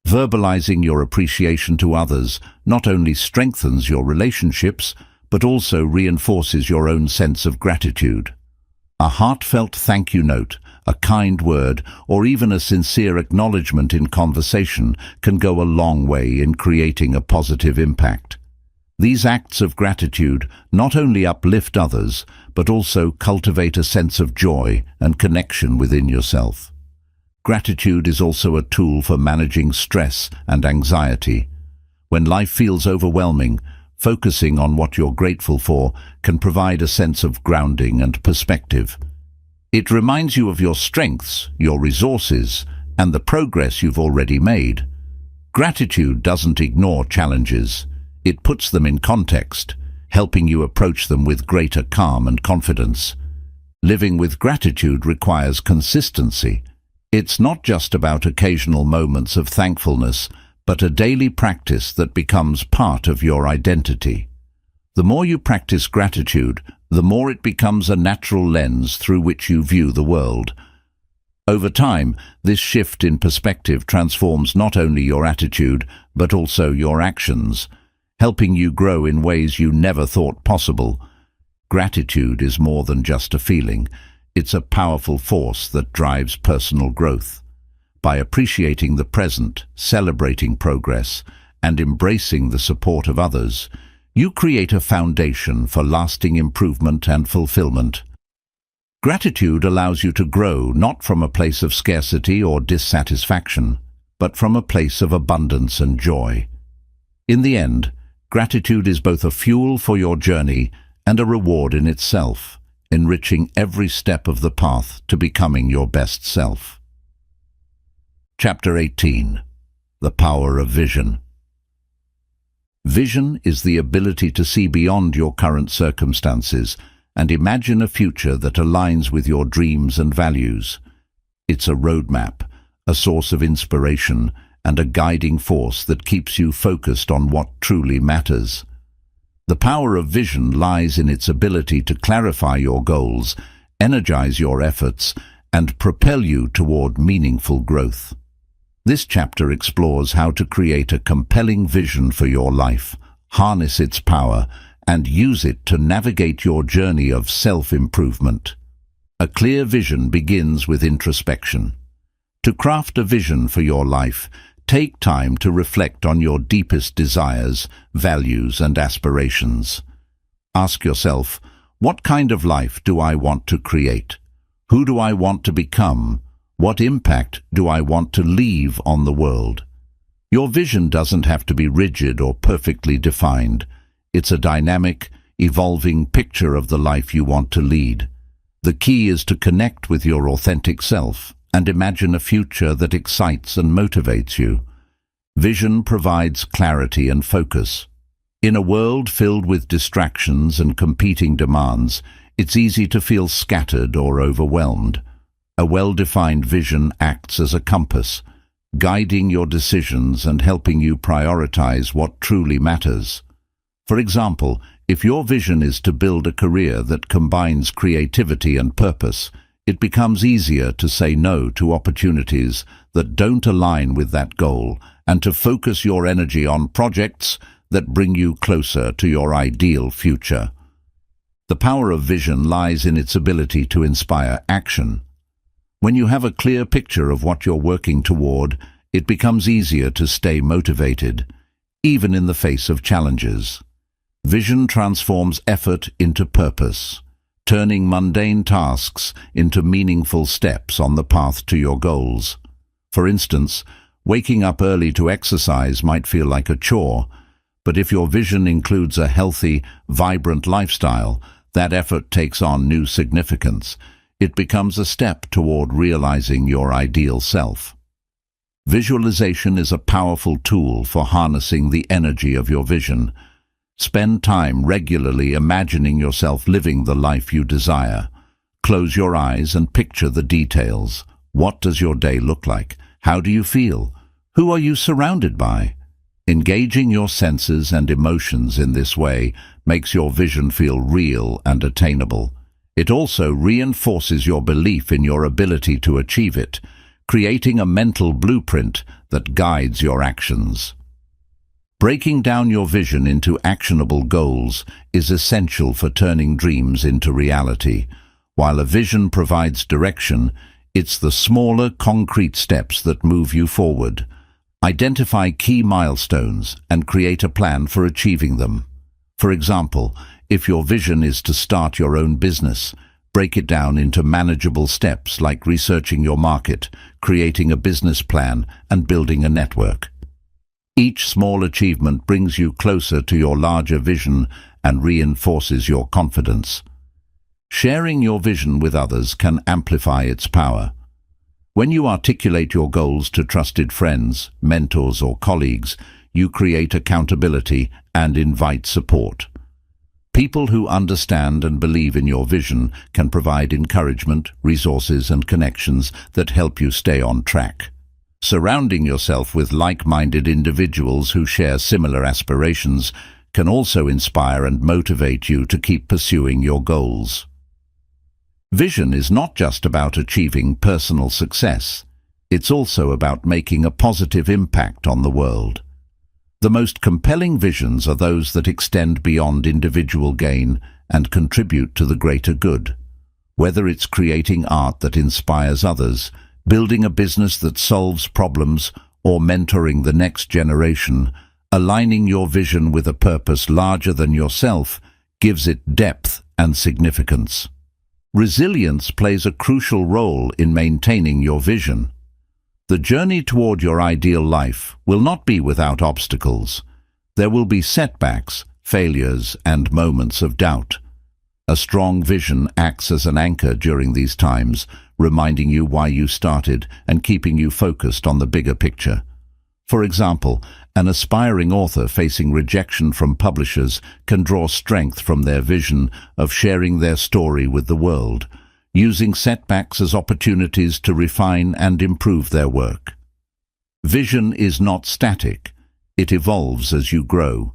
Verbalizing your appreciation to others not only strengthens your relationships, but also reinforces your own sense of gratitude. A heartfelt thank you note, a kind word, or even a sincere acknowledgement in conversation can go a long way in creating a positive impact. These acts of gratitude not only uplift others, but also cultivate a sense of joy and connection within yourself. Gratitude is also a tool for managing stress and anxiety. When life feels overwhelming, focusing on what you're grateful for can provide a sense of grounding and perspective. It reminds you of your strengths, your resources, and the progress you've already made. Gratitude doesn't ignore challenges. It puts them in context, helping you approach them with greater calm and confidence. Living with gratitude requires consistency. It's not just about occasional moments of thankfulness, but a daily practice that becomes part of your identity. The more you practice gratitude, the more it becomes a natural lens through which you view the world. Over time, this shift in perspective transforms not only your attitude, but also your actions, helping you grow in ways you never thought possible. Gratitude is more than just a feeling. It's a powerful force that drives personal growth. By appreciating the present, celebrating progress, and embracing the support of others, you create a foundation for lasting improvement and fulfillment. Gratitude allows you to grow not from a place of scarcity or dissatisfaction, but from a place of abundance and joy. In the end, gratitude is both a fuel for your journey and a reward in itself, enriching every step of the path to becoming your best self. Chapter 18. The Power of Vision. Vision is the ability to see beyond your current circumstances and imagine a future that aligns with your dreams and values. It's a roadmap, a source of inspiration, and a guiding force that keeps you focused on what truly matters. The power of vision lies in its ability to clarify your goals, energize your efforts, and propel you toward meaningful growth. This chapter explores how to create a compelling vision for your life, harness its power, and use it to navigate your journey of self-improvement. A clear vision begins with introspection. To craft a vision for your life, take time to reflect on your deepest desires, values, and aspirations. Ask yourself, what kind of life do I want to create? Who do I want to become? What impact do I want to leave on the world? Your vision doesn't have to be rigid or perfectly defined. It's a dynamic, evolving picture of the life you want to lead. The key is to connect with your authentic self and imagine a future that excites and motivates you. Vision provides clarity and focus. In a world filled with distractions and competing demands, it's easy to feel scattered or overwhelmed. A well-defined vision acts as a compass, guiding your decisions and helping you prioritize what truly matters. For example, if your vision is to build a career that combines creativity and purpose, it becomes easier to say no to opportunities that don't align with that goal and to focus your energy on projects that bring you closer to your ideal future. The power of vision lies in its ability to inspire action. When you have a clear picture of what you're working toward, it becomes easier to stay motivated, even in the face of challenges. Vision transforms effort into purpose, turning mundane tasks into meaningful steps on the path to your goals. For instance, waking up early to exercise might feel like a chore, but if your vision includes a healthy, vibrant lifestyle, that effort takes on new significance. It becomes a step toward realizing your ideal self. Visualization is a powerful tool for harnessing the energy of your vision. Spend time regularly imagining yourself living the life you desire. Close your eyes and picture the details. What does your day look like? How do you feel? Who are you surrounded by? Engaging your senses and emotions in this way makes your vision feel real and attainable. It also reinforces your belief in your ability to achieve it, creating a mental blueprint that guides your actions. Breaking down your vision into actionable goals is essential for turning dreams into reality. While a vision provides direction, it's the smaller, concrete steps that move you forward. Identify key milestones and create a plan for achieving them. For example, if your vision is to start your own business, break it down into manageable steps like researching your market, creating a business plan, and building a network. Each small achievement brings you closer to your larger vision and reinforces your confidence. Sharing your vision with others can amplify its power. When you articulate your goals to trusted friends, mentors, or colleagues, you create accountability and invite support. People who understand and believe in your vision can provide encouragement, resources, and connections that help you stay on track. Surrounding yourself with like-minded individuals who share similar aspirations can also inspire and motivate you to keep pursuing your goals. Vision is not just about achieving personal success. It's also about making a positive impact on the world. The most compelling visions are those that extend beyond individual gain and contribute to the greater good. Whether it's creating art that inspires others, building a business that solves problems, or mentoring the next generation, aligning your vision with a purpose larger than yourself gives it depth and significance. Resilience plays a crucial role in maintaining your vision. The journey toward your ideal life will not be without obstacles. There will be setbacks, failures, and moments of doubt. A strong vision acts as an anchor during these times, reminding you why you started and keeping you focused on the bigger picture. For example, an aspiring author facing rejection from publishers can draw strength from their vision of sharing their story with the world, using setbacks as opportunities to refine and improve their work. Vision is not static. It evolves as you grow.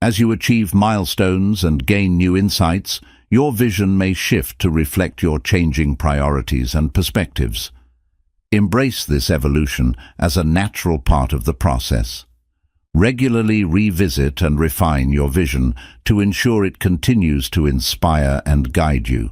As you achieve milestones and gain new insights, your vision may shift to reflect your changing priorities and perspectives. Embrace this evolution as a natural part of the process. Regularly revisit and refine your vision to ensure it continues to inspire and guide you.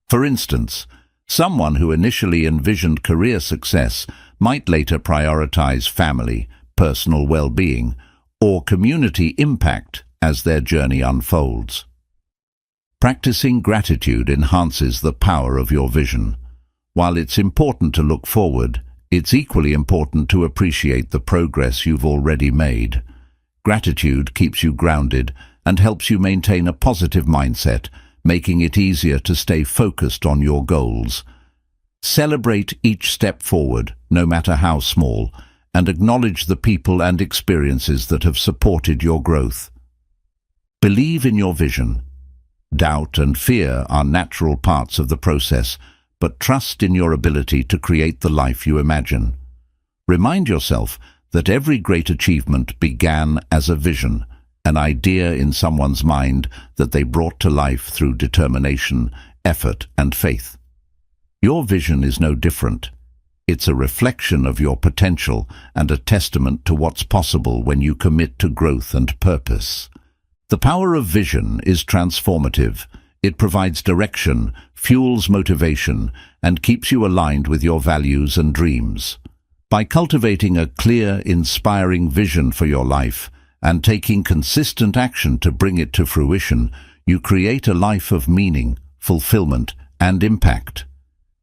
For instance, someone who initially envisioned career success might later prioritize family, personal well-being, or community impact as their journey unfolds. Practicing gratitude enhances the power of your vision. While it's important to look forward, it's equally important to appreciate the progress you've already made. Gratitude keeps you grounded and helps you maintain a positive mindset, making it easier to stay focused on your goals. Celebrate each step forward, no matter how small, and acknowledge the people and experiences that have supported your growth. Believe in your vision. Doubt and fear are natural parts of the process, but trust in your ability to create the life you imagine. Remind yourself that every great achievement began as a vision, an idea in someone's mind that they brought to life through determination, effort, and faith. Your vision is no different. It's a reflection of your potential and a testament to what's possible when you commit to growth and purpose. The power of vision is transformative. It provides direction, fuels motivation, and keeps you aligned with your values and dreams. By cultivating a clear, inspiring vision for your life and taking consistent action to bring it to fruition, you create a life of meaning, fulfillment, and impact.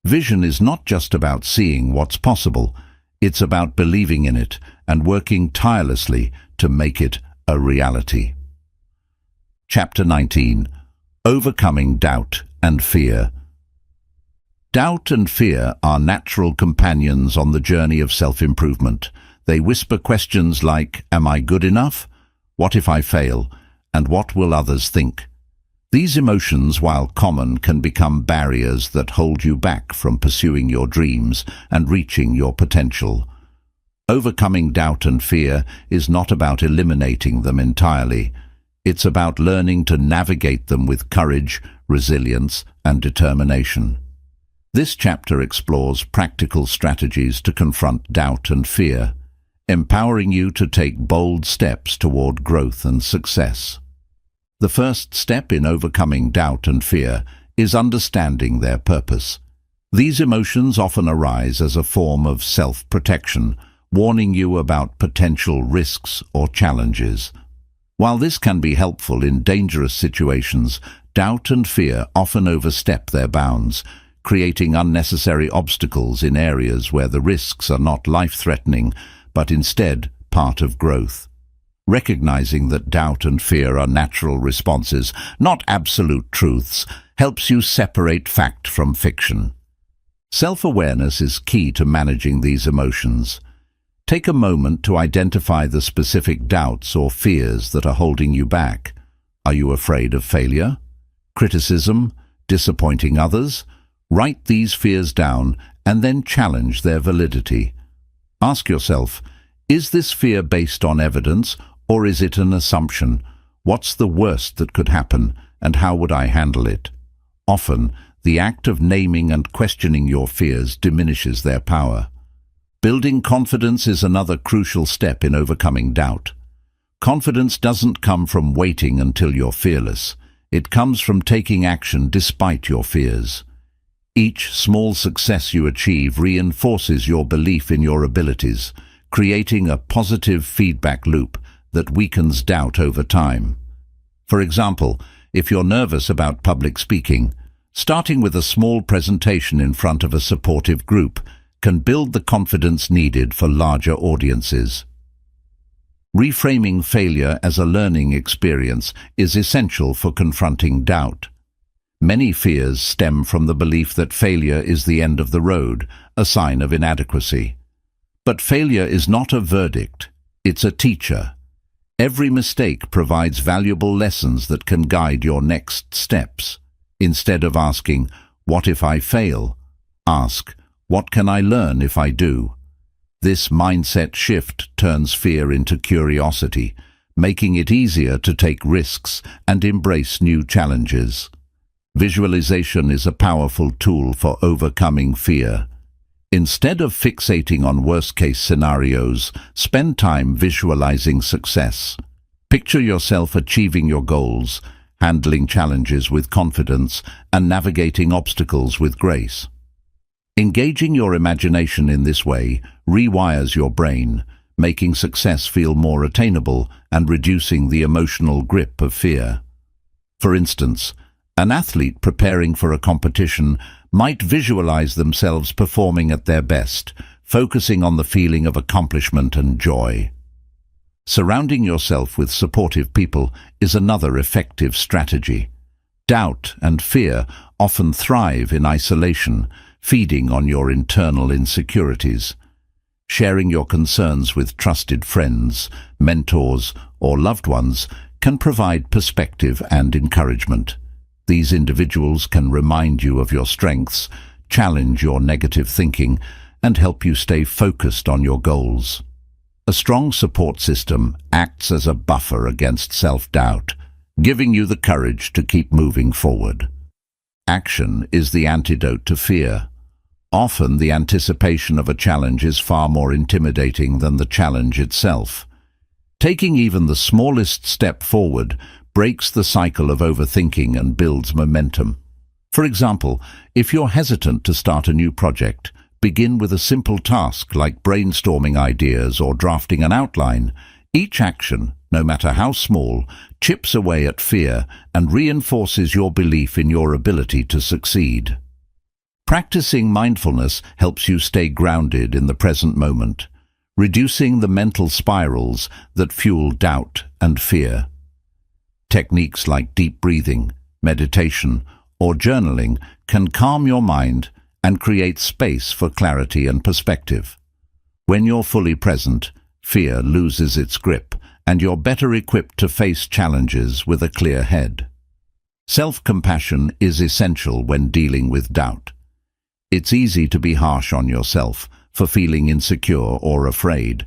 Vision is not just about seeing what's possible. It's about believing in it and working tirelessly to make it a reality. Chapter 19. Overcoming Doubt and Fear. Doubt and fear are natural companions on the journey of self-improvement. They whisper questions like, "Am I good enough? What if I fail? And what will others think?" These emotions, while common, can become barriers that hold you back from pursuing your dreams and reaching your potential. Overcoming doubt and fear is not about eliminating them entirely. It's about learning to navigate them with courage, resilience, and determination. This chapter explores practical strategies to confront doubt and fear, empowering you to take bold steps toward growth and success. The first step in overcoming doubt and fear is understanding their purpose. These emotions often arise as a form of self-protection, warning you about potential risks or challenges. While this can be helpful in dangerous situations, doubt and fear often overstep their bounds, creating unnecessary obstacles in areas where the risks are not life-threatening, but instead part of growth. Recognizing that doubt and fear are natural responses, not absolute truths, helps you separate fact from fiction. Self-awareness is key to managing these emotions. Take a moment to identify the specific doubts or fears that are holding you back. Are you afraid of failure, criticism, disappointing others? Write these fears down and then challenge their validity. Ask yourself, is this fear based on evidence, or is it an assumption? What's the worst that could happen, and how would I handle it? Often, the act of naming and questioning your fears diminishes their power. Building confidence is another crucial step in overcoming doubt. Confidence doesn't come from waiting until you're fearless. It comes from taking action despite your fears. Each small success you achieve reinforces your belief in your abilities, creating a positive feedback loop that weakens doubt over time. For example, if you're nervous about public speaking, starting with a small presentation in front of a supportive group can build the confidence needed for larger audiences. Reframing failure as a learning experience is essential for confronting doubt. Many fears stem from the belief that failure is the end of the road, a sign of inadequacy. But failure is not a verdict, it's a teacher. Every mistake provides valuable lessons that can guide your next steps. Instead of asking, "What if I fail?" ask, "What can I learn if I do?" This mindset shift turns fear into curiosity, making it easier to take risks and embrace new challenges. Visualization is a powerful tool for overcoming fear. Instead of fixating on worst-case scenarios, spend time visualizing success. Picture yourself achieving your goals, handling challenges with confidence, and navigating obstacles with grace. Engaging your imagination in this way rewires your brain, making success feel more attainable and reducing the emotional grip of fear. For instance, An athlete preparing for a competition might visualize themselves performing at their best, focusing on the feeling of accomplishment and joy. Surrounding yourself with supportive people is another effective strategy. Doubt and fear often thrive in isolation, feeding on your internal insecurities. Sharing your concerns with trusted friends, mentors, or loved ones can provide perspective and encouragement. These individuals can remind you of your strengths, challenge your negative thinking, and help you stay focused on your goals. A strong support system acts as a buffer against self-doubt, giving you the courage to keep moving forward. Action is the antidote to fear. Often the anticipation of a challenge is far more intimidating than the challenge itself. Taking even the smallest step forward breaks the cycle of overthinking and builds momentum. For example, if you're hesitant to start a new project, begin with a simple task like brainstorming ideas or drafting an outline. Each action, no matter how small, chips away at fear and reinforces your belief in your ability to succeed. Practicing mindfulness helps you stay grounded in the present moment, reducing the mental spirals that fuel doubt and fear. Techniques like deep breathing, meditation, or journaling can calm your mind and create space for clarity and perspective. When you're fully present, fear loses its grip, and you're better equipped to face challenges with a clear head. Self-compassion is essential when dealing with doubt. It's easy to be harsh on yourself for feeling insecure or afraid,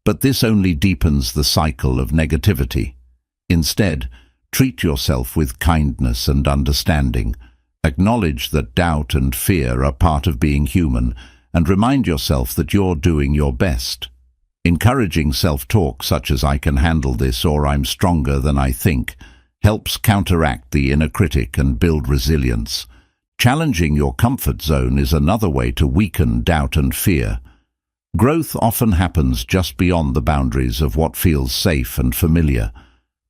but this only deepens the cycle of negativity. Instead, treat yourself with kindness and understanding. Acknowledge that doubt and fear are part of being human, and remind yourself that you're doing your best. Encouraging self-talk such as "I can handle this" or "I'm stronger than I think" helps counteract the inner critic and build resilience. Challenging your comfort zone is another way to weaken doubt and fear. Growth often happens just beyond the boundaries of what feels safe and familiar.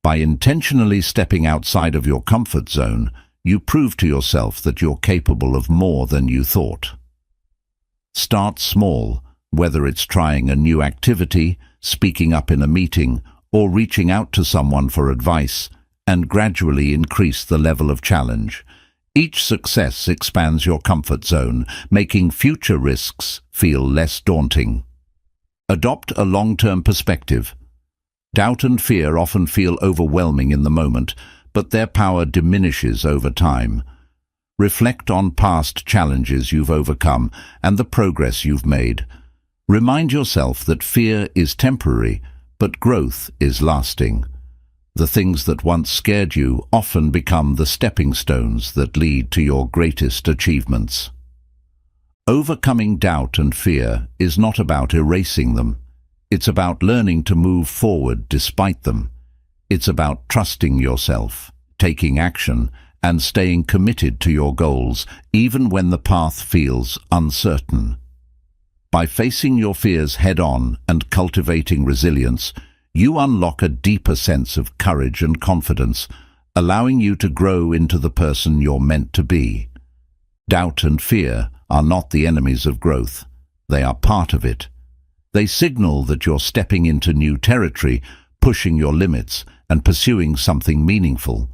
By intentionally stepping outside of your comfort zone, you prove to yourself that you're capable of more than you thought. Start small, whether it's trying a new activity, speaking up in a meeting, or reaching out to someone for advice, and gradually increase the level of challenge. Each success expands your comfort zone, making future risks feel less daunting. Adopt a long-term perspective. Doubt and fear often feel overwhelming in the moment, but their power diminishes over time. Reflect on past challenges you've overcome and the progress you've made. Remind yourself that fear is temporary, but growth is lasting. The things that once scared you often become the stepping stones that lead to your greatest achievements. Overcoming doubt and fear is not about erasing them. It's about learning to move forward despite them. It's about trusting yourself, taking action, and staying committed to your goals, even when the path feels uncertain. By facing your fears head-on and cultivating resilience, you unlock a deeper sense of courage and confidence, allowing you to grow into the person you're meant to be. Doubt and fear are not the enemies of growth. They are part of it. They signal that you're stepping into new territory, pushing your limits, and pursuing something meaningful.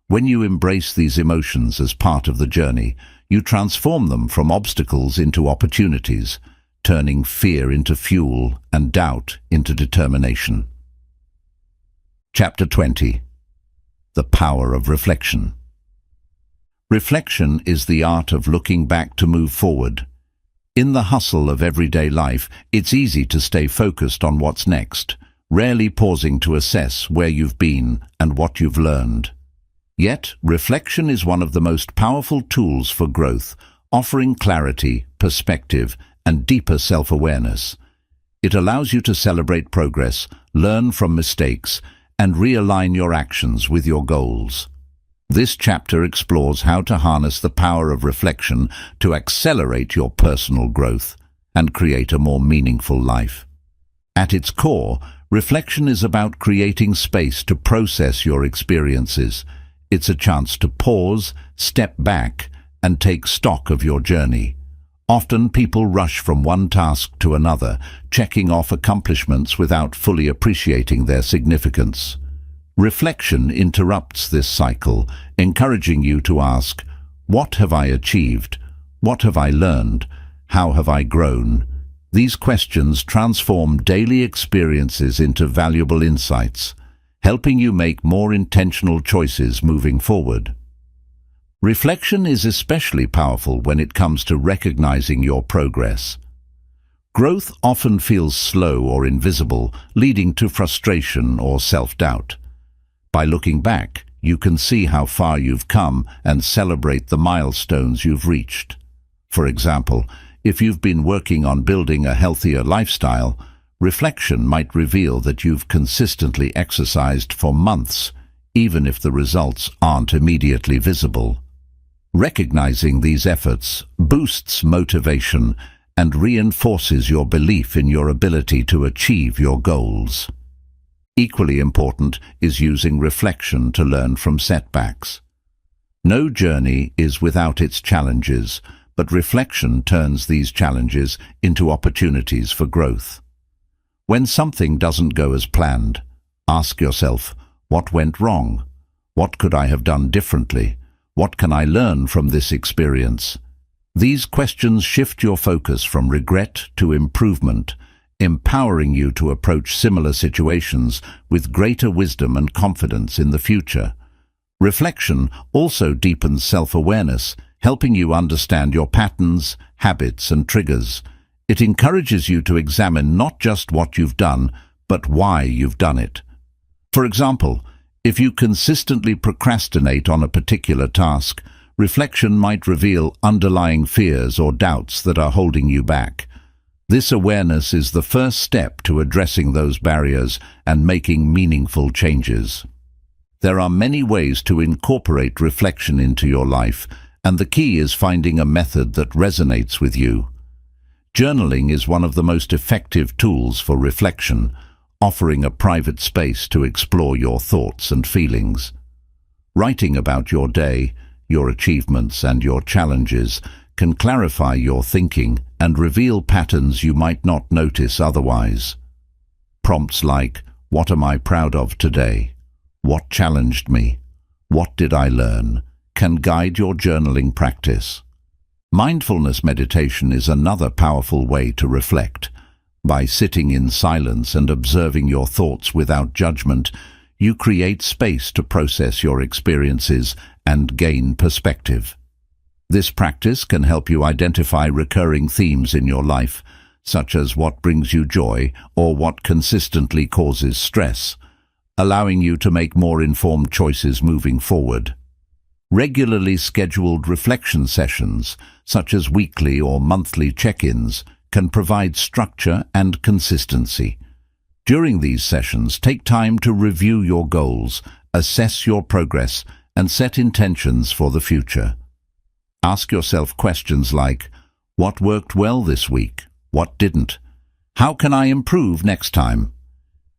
When you embrace these emotions as part of the journey, you transform them from obstacles into opportunities, turning fear into fuel and doubt into determination. Chapter 20. The Power of Reflection. Reflection is the art of looking back to move forward. In the hustle of everyday life, it's easy to stay focused on what's next, rarely pausing to assess where you've been and what you've learned. Yet, reflection is one of the most powerful tools for growth, offering clarity, perspective, and deeper self-awareness. It allows you to celebrate progress, learn from mistakes, and realign your actions with your goals. This chapter explores how to harness the power of reflection to accelerate your personal growth and create a more meaningful life. At its core, reflection is about creating space to process your experiences, It's a chance to pause, step back, and take stock of your journey. Often people rush from one task to another, checking off accomplishments without fully appreciating their significance. Reflection interrupts this cycle, encouraging you to ask, what have I achieved? What have I learned? How have I grown? These questions transform daily experiences into valuable insights, helping you make more intentional choices moving forward. Reflection is especially powerful when it comes to recognizing your progress. Growth often feels slow or invisible, leading to frustration or self-doubt. By looking back, you can see how far you've come and celebrate the milestones you've reached. For example, if you've been working on building a healthier lifestyle, reflection might reveal that you've consistently exercised for months, even if the results aren't immediately visible. Recognizing these efforts boosts motivation and reinforces your belief in your ability to achieve your goals. Equally important is using reflection to learn from setbacks. No journey is without its challenges, but reflection turns these challenges into opportunities for growth. When something doesn't go as planned, ask yourself, what went wrong? What could I have done differently? What can I learn from this experience? These questions shift your focus from regret to improvement, empowering you to approach similar situations with greater wisdom and confidence in the future. Reflection also deepens self-awareness, helping you understand your patterns, habits, and triggers. It encourages you to examine not just what you've done, but why you've done it. For example, if you consistently procrastinate on a particular task, reflection might reveal underlying fears or doubts that are holding you back. This awareness is the first step to addressing those barriers and making meaningful changes. There are many ways to incorporate reflection into your life, and the key is finding a method that resonates with you. Journaling is one of the most effective tools for reflection, offering a private space to explore your thoughts and feelings. Writing about your day, your achievements, and your challenges can clarify your thinking and reveal patterns you might not notice otherwise. Prompts like, what am I proud of today? What challenged me? What did I learn? Can guide your journaling practice. Mindfulness meditation is another powerful way to reflect. By sitting in silence and observing your thoughts without judgment, you create space to process your experiences and gain perspective. This practice can help you identify recurring themes in your life, such as what brings you joy or what consistently causes stress, allowing you to make more informed choices moving forward. Regularly scheduled reflection sessions, such as weekly or monthly check-ins, can provide structure and consistency. During these sessions, take time to review your goals, assess your progress, and set intentions for the future. Ask yourself questions like, what worked well this week? What didn't? How can I improve next time?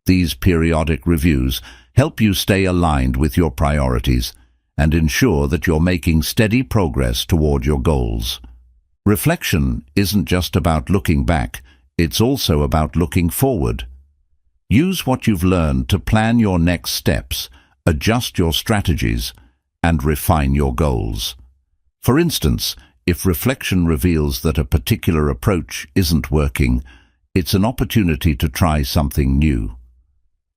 These periodic reviews help you stay aligned with your priorities and ensure that you're making steady progress toward your goals. Reflection isn't just about looking back, it's also about looking forward. Use what you've learned to plan your next steps, adjust your strategies, and refine your goals. For instance, if reflection reveals that a particular approach isn't working, it's an opportunity to try something new.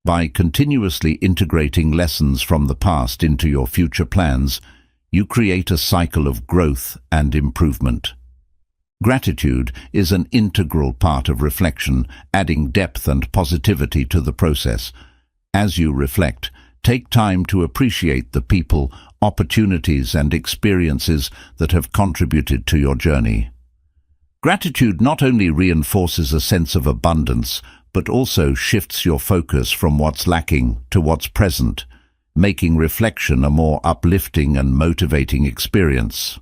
By continuously integrating lessons from the past into your future plans, you create a cycle of growth and improvement. Gratitude is an integral part of reflection, adding depth and positivity to the process. As you reflect, take time to appreciate the people, opportunities, and experiences that have contributed to your journey. Gratitude not only reinforces a sense of abundance, but also shifts your focus from what's lacking to what's present, making reflection a more uplifting and motivating experience.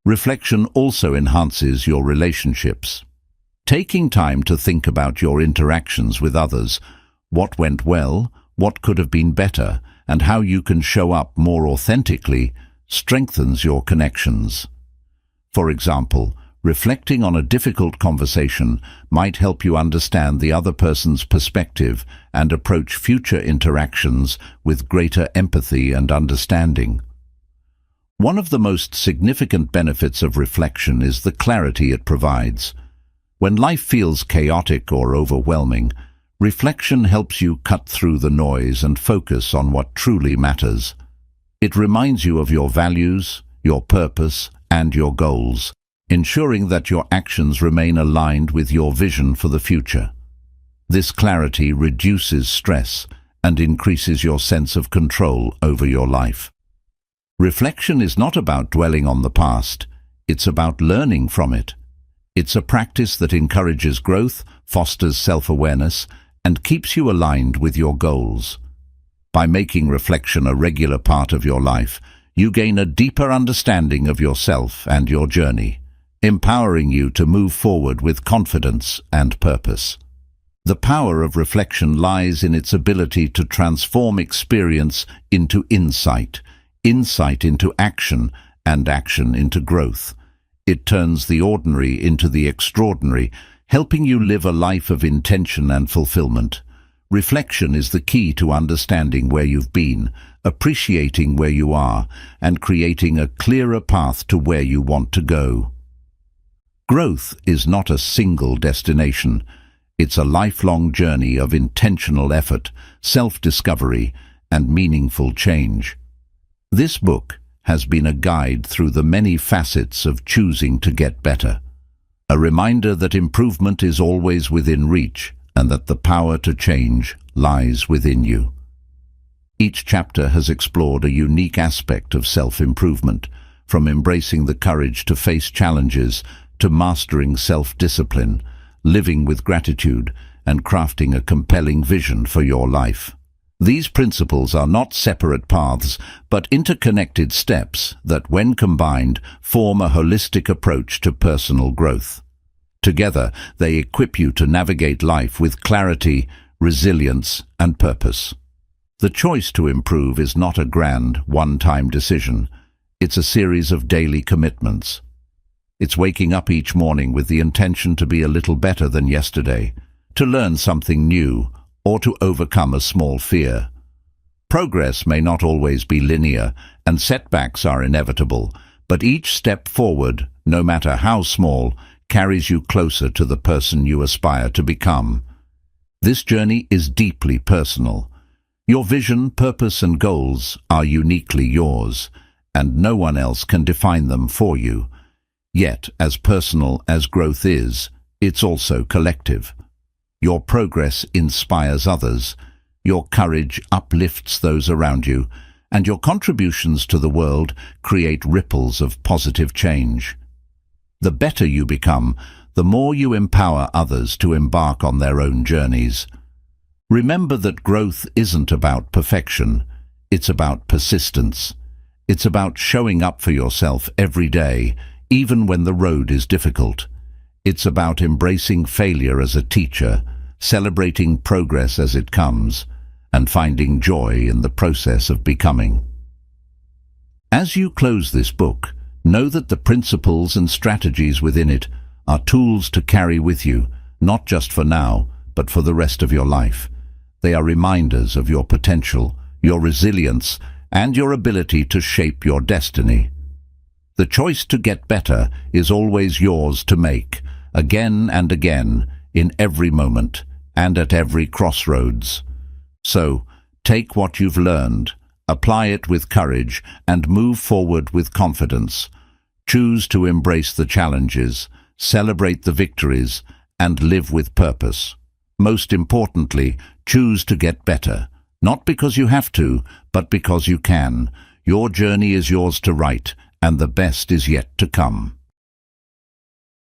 Reflection also enhances your relationships. Taking time to think about your interactions with others, what went well, what could have been better, and how you can show up more authentically strengthens your connections. For example, reflecting on a difficult conversation might help you understand the other person's perspective and approach future interactions with greater empathy and understanding. One of the most significant benefits of reflection is the clarity it provides. When life feels chaotic or overwhelming, reflection helps you cut through the noise and focus on what truly matters. It reminds you of your values, your purpose, and your goals, ensuring that your actions remain aligned with your vision for the future. This clarity reduces stress and increases your sense of control over your life. Reflection is not about dwelling on the past, it's about learning from it. It's a practice that encourages growth, fosters self-awareness, and keeps you aligned with your goals. By making reflection a regular part of your life, you gain a deeper understanding of yourself and your journey, empowering you to move forward with confidence and purpose. The power of reflection lies in its ability to transform experience into insight, insight into action, and action into growth. It turns the ordinary into the extraordinary, helping you live a life of intention and fulfillment. Reflection is the key to understanding where you've been, appreciating where you are, and creating a clearer path to where you want to go. Growth is not a single destination. It's a lifelong journey of intentional effort, self-discovery, and meaningful change. This book has been a guide through the many facets of choosing to get better, a reminder that improvement is always within reach and that the power to change lies within you. Each chapter has explored a unique aspect of self-improvement, from embracing the courage to face challenges to mastering self-discipline, living with gratitude, and crafting a compelling vision for your life. These principles are not separate paths, but interconnected steps that, when combined, form a holistic approach to personal growth. Together, they equip you to navigate life with clarity, resilience, and purpose. The choice to improve is not a grand, one-time decision. It's a series of daily commitments. It's waking up each morning with the intention to be a little better than yesterday, to learn something new, or to overcome a small fear. Progress may not always be linear, and setbacks are inevitable, but each step forward, no matter how small, carries you closer to the person you aspire to become. This journey is deeply personal. Your vision, purpose, and goals are uniquely yours, and no one else can define them for you. Yet, as personal as growth is, it's also collective. Your progress inspires others, your courage uplifts those around you, and your contributions to the world create ripples of positive change. The better you become, the more you empower others to embark on their own journeys. Remember that growth isn't about perfection, it's about persistence. It's about showing up for yourself every day, even when the road is difficult. It's about embracing failure as a teacher, celebrating progress as it comes, and finding joy in the process of becoming. As you close this book, know that the principles and strategies within it are tools to carry with you, not just for now, but for the rest of your life. They are reminders of your potential, your resilience, and your ability to shape your destiny. The choice to get better is always yours to make, again and again, in every moment, and at every crossroads. So, take what you've learned, apply it with courage, and move forward with confidence. Choose to embrace the challenges, celebrate the victories, and live with purpose. Most importantly, choose to get better, not because you have to, but because you can. Your journey is yours to write, and the best is yet to come.